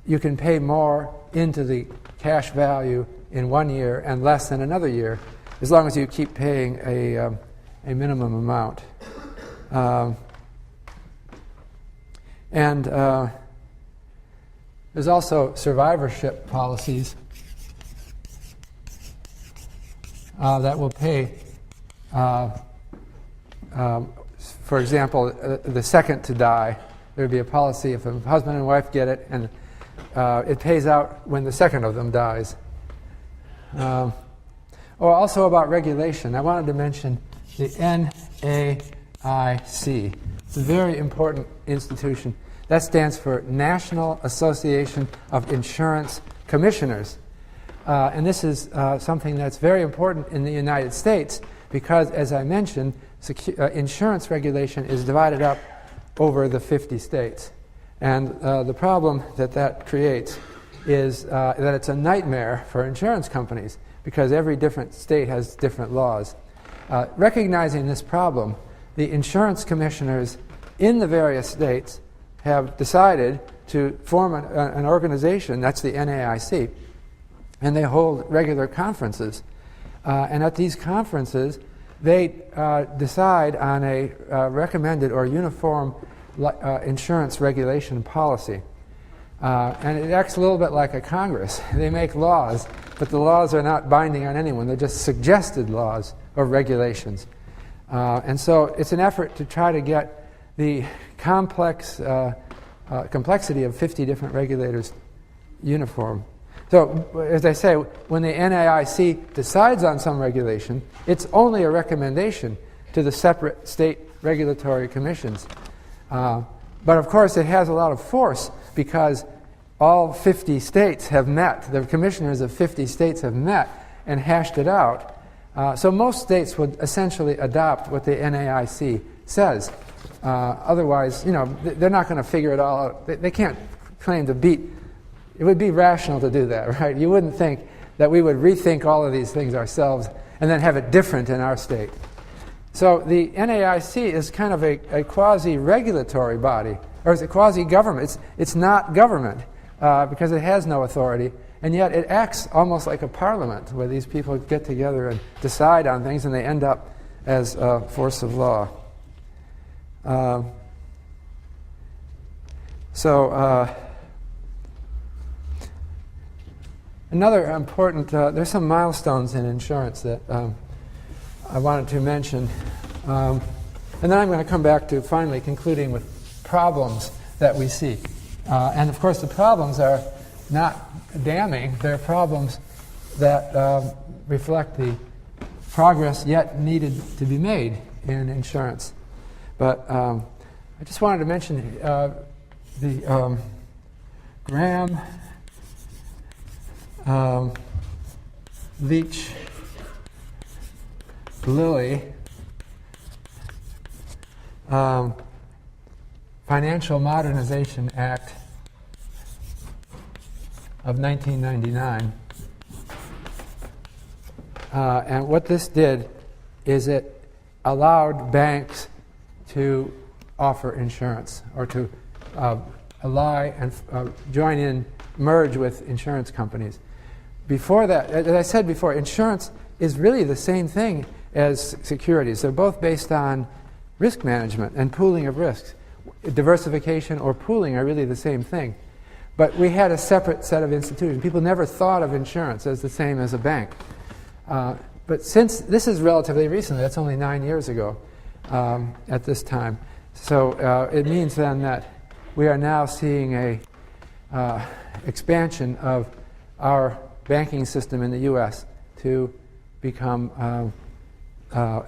You can pay more into the cash value in 1 year and less in another year, as long as you keep paying a minimum amount. And there's also survivorship policies that will pay, for example, the second to die. There would be a policy if a husband and wife get it, and it pays out when the second of them dies. Or also about regulation. I wanted to mention the NAIC. It's a very important institution. That stands for National Association of Insurance Commissioners. And this is something that's very important in the United States because, as I mentioned, insurance regulation is divided up over the 50 states. And the problem that creates is that it's a nightmare for insurance companies because every different state has different laws. Recognizing this problem, the insurance commissioners in the various states have decided to form an organization, that's the NAIC, and they hold regular conferences. And at these conferences, they decide on a recommended or uniform insurance regulation policy. And it acts a little bit like a Congress. They make laws, but the laws are not binding on anyone. They're just suggested laws or regulations. And so it's an effort to try to get the complexity of 50 different regulators uniform. So, as I say, when the NAIC decides on some regulation, it's only a recommendation to the separate state regulatory commissions. But of course, it has a lot of force because all 50 states have met. The commissioners of 50 states have met and hashed it out. So most states would essentially adopt what the NAIC says. Otherwise, they're not going to figure it all out. They can't claim to beat. It would be rational to do that, right? You wouldn't think that we would rethink all of these things ourselves and then have it different in our state. So the NAIC is kind of a quasi-regulatory body, or is it quasi-government? It's not government because it has no authority, and yet it acts almost like a parliament where these people get together and decide on things and they end up as a force of law. Another important, there's some milestones in insurance that I wanted to mention. And then I'm going to come back to finally concluding with problems that we see. And of course the problems are not damning. They're problems that reflect the progress yet needed to be made in insurance. But I just wanted to mention the Graham Leach Lilly Financial Modernization Act of 1999. And what this did is it allowed banks to offer insurance or to ally and join in, merge with insurance companies. Before that, as I said before, insurance is really the same thing as securities. They're both based on risk management and pooling of risks. Diversification or pooling are really the same thing. But we had a separate set of institutions. People never thought of insurance as the same as a bank. But since this is relatively recent, that's only 9 years ago at this time. So it means then that we are now seeing a expansion of our banking system in the U.S. to become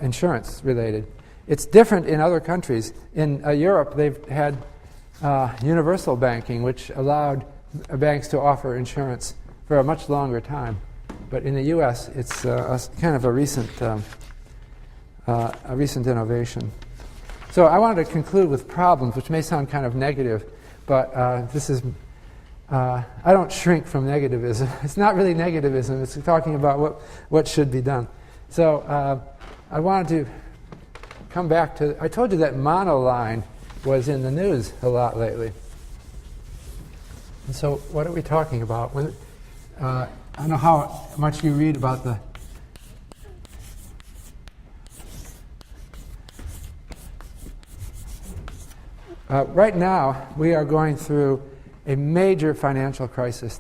insurance related. It's different in other countries. In Europe, they've had universal banking, which allowed banks to offer insurance for a much longer time. But in the U.S., it's kind of a recent innovation. So I wanted to conclude with problems, which may sound kind of negative, but this is, I don't shrink from negativism. It's not really negativism. It's talking about what should be done. So I wanted to come back to, I told you that monoline was in the news a lot lately. And so what are we talking about? I don't know how much you read about the right now, we are going through a major financial crisis,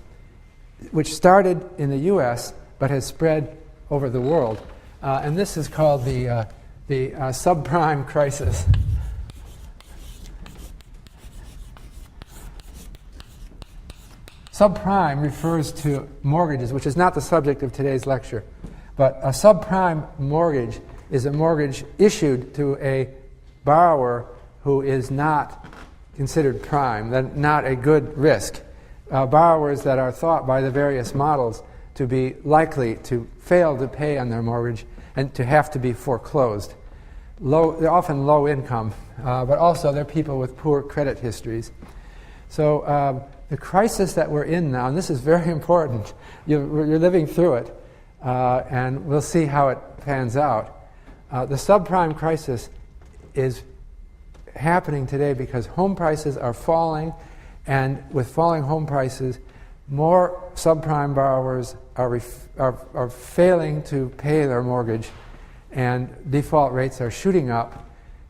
which started in the U.S. but has spread over the world. And this is called the subprime crisis. Subprime refers to mortgages, which is not the subject of today's lecture. But a subprime mortgage is a mortgage issued to a borrower who is not considered prime, not a good risk. Borrowers that are thought by the various models to be likely to fail to pay on their mortgage and to have to be foreclosed. They're often low income, but also they're people with poor credit histories. So the crisis that we're in now, and this is very important, you're living through it, and we'll see how it pans out. The subprime crisis is happening today because home prices are falling, and with falling home prices, more subprime borrowers are failing to pay their mortgage, and default rates are shooting up,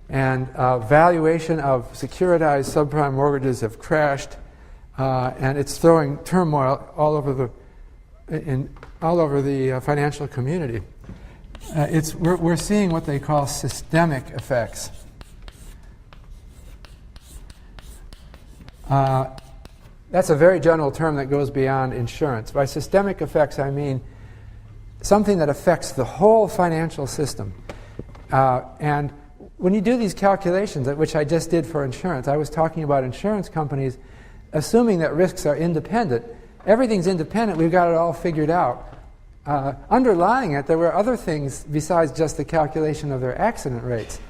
and valuation of securitized subprime mortgages have crashed, and it's throwing turmoil all over the financial community. We're seeing what they call systemic effects. That's a very general term that goes beyond insurance. By systemic effects, I mean something that affects the whole financial system. And when you do these calculations, which I just did for insurance, I was talking about insurance companies assuming that risks are independent. Everything's independent. We've got it all figured out. Underlying it, there were other things besides just the calculation of their accident rates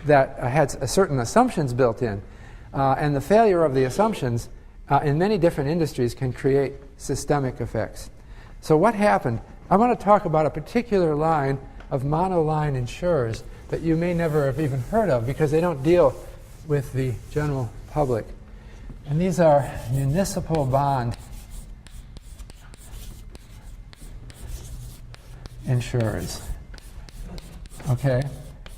that had certain assumptions built in. And the failure of the assumptions in many different industries can create systemic effects. So what happened? I want to talk about a particular line of monoline insurers that you may never have even heard of because they don't deal with the general public. And these are municipal bond insurers. Okay?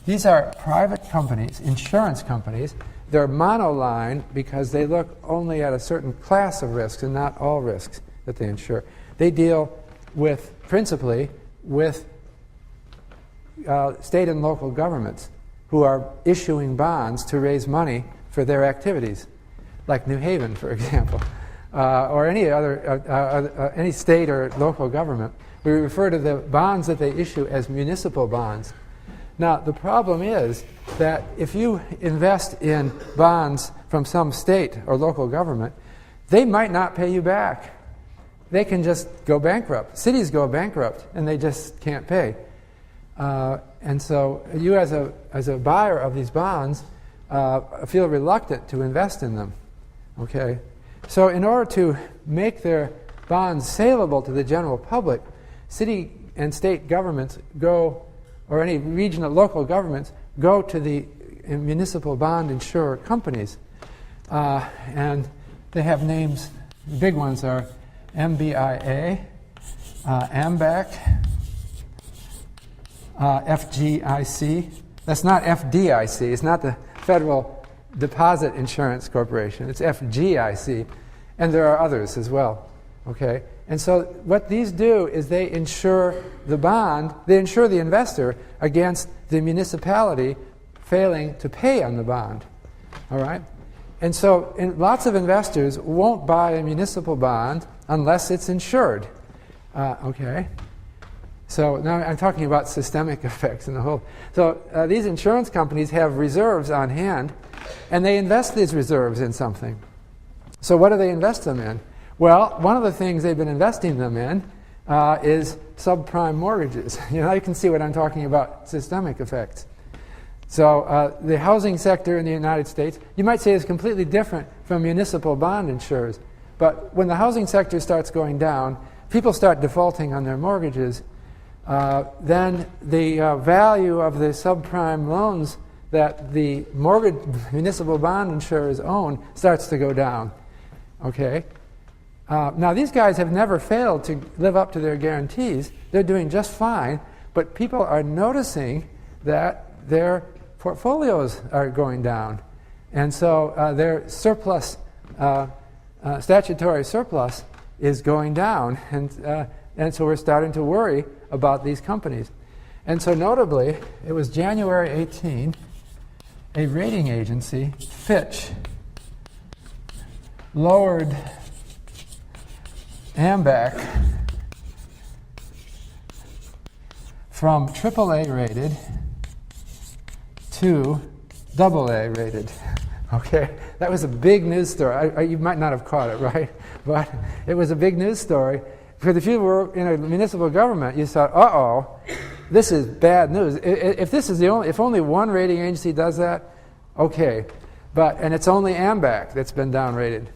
These are private companies, insurance companies. They're monoline because they look only at a certain class of risks and not all risks that they insure. They deal principally with state and local governments who are issuing bonds to raise money for their activities, like New Haven, for example, or any state or local government. We refer to the bonds that they issue as municipal bonds. Now, the problem is that if you invest in bonds from some state or local government, they might not pay you back. They can just go bankrupt. Cities go bankrupt, and they just can't pay. And so you, as a buyer of these bonds, feel reluctant to invest in them. Okay? So in order to make their bonds saleable to the general public, city and state governments go, or any regional local governments, go to the municipal bond insurer companies. And they have names. The big ones are MBIA, AMBAC, FGIC. That's not FDIC. It's not the Federal Deposit Insurance Corporation. It's FGIC. And there are others as well. Okay? And so what these do is they insure the bond, they insure the investor against the municipality failing to pay on the bond. All right? And so lots of investors won't buy a municipal bond unless it's insured. Okay? So now I'm talking about systemic effects in the whole. So these insurance companies have reserves on hand, and they invest these reserves in something. So what do they invest them in? Well, one of the things they've been investing them in is subprime mortgages. You can see what I'm talking about, systemic effects. So the housing sector in the United States, you might say, is completely different from municipal bond insurers. But when the housing sector starts going down, people start defaulting on their mortgages, then the value of the subprime loans that the municipal bond insurers own starts to go down. Okay? Now, these guys have never failed to live up to their guarantees. They're doing just fine, but people are noticing that their portfolios are going down. And so their surplus, statutory surplus, is going down. And so we're starting to worry about these companies. And so notably, it was January 18, a rating agency, Fitch, lowered AMBAC from AAA rated to AA rated. Okay, that was a big news story. You might not have caught it, right? But it was a big news story. Because if you were in a municipal government, you thought, uh-oh, this is bad news. If only one rating agency does that, okay. And it's only AMBAC that's been downgraded.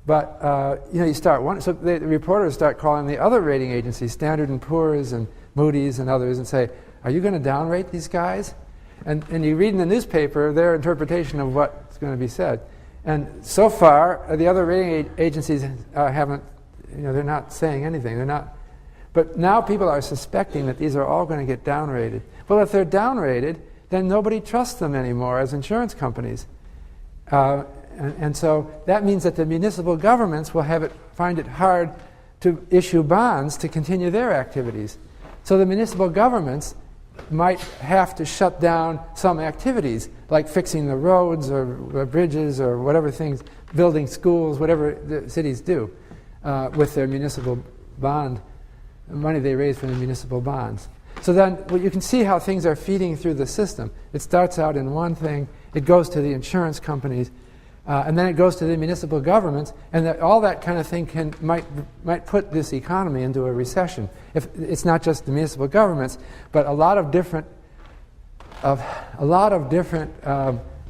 But you start wondering. So the reporters start calling the other rating agencies, Standard & Poor's and Moody's and others, and say, are you going to downrate these guys? And you read in the newspaper their interpretation of what's going to be said. And so far, the other rating agencies haven't, they're not saying anything. They're not. But now people are suspecting that these are all going to get downrated. Well, if they're downrated, then nobody trusts them anymore as insurance companies. And so that means that the municipal governments will find it hard to issue bonds to continue their activities. So the municipal governments might have to shut down some activities, like fixing the roads or bridges or whatever things, building schools, whatever the cities do with their municipal bond, money they raise from the municipal bonds. So then you can see how things are feeding through the system. It starts out in one thing, it goes to the insurance companies, and then it goes to the municipal governments, and all that kind of thing might put this economy into a recession. If it's not just the municipal governments, but a lot of different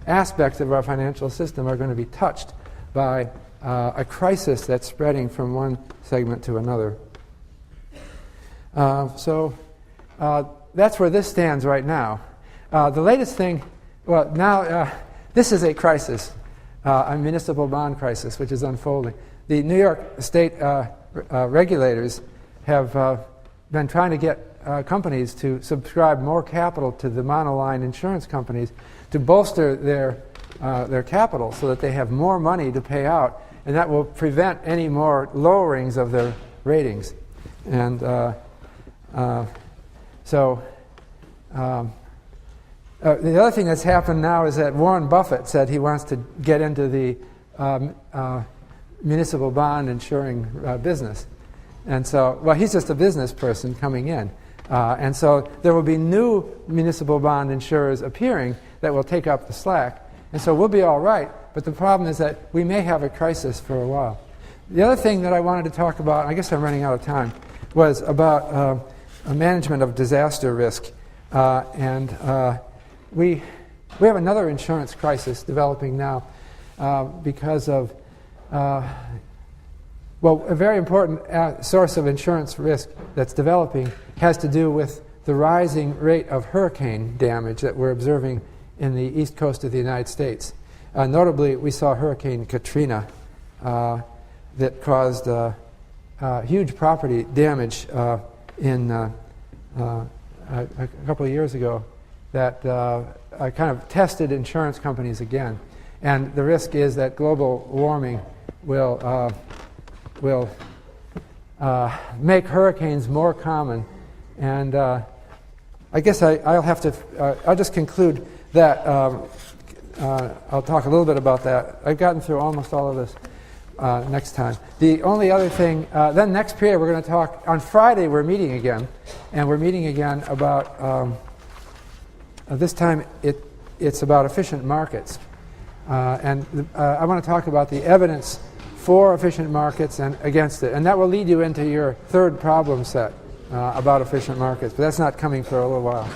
aspects of our financial system are going to be touched by a crisis that's spreading from one segment to another. So that's where this stands right now. The latest thing, this is a crisis. A municipal bond crisis, which is unfolding. The New York State regulators have been trying to get companies to subscribe more capital to the monoline insurance companies to bolster their capital so that they have more money to pay out, and that will prevent any more lowerings of their ratings. And the other thing that's happened now is that Warren Buffett said he wants to get into the municipal bond insuring business. And so, he's just a business person coming in. And so there will be new municipal bond insurers appearing that will take up the slack. And so we'll be all right. But the problem is that we may have a crisis for a while. The other thing that I wanted to talk about, I guess I'm running out of time, was about management of disaster risk. We have another insurance crisis developing now because of, a very important source of insurance risk that's developing has to do with the rising rate of hurricane damage that we're observing in the east coast of the United States. Notably, we saw Hurricane Katrina that caused huge property damage in a couple of years ago that kind of tested insurance companies again. And the risk is that global warming will make hurricanes more common. And I guess I'll just conclude that. I'll talk a little bit about that. I've gotten through almost all of this. next time. The only other thing, then next period we're going to talk, on Friday we're meeting again, and we're meeting again about, this time it's about efficient markets. I want to talk about the evidence for efficient markets and against it. And that will lead you into your third problem set about efficient markets. But that's not coming for a little while.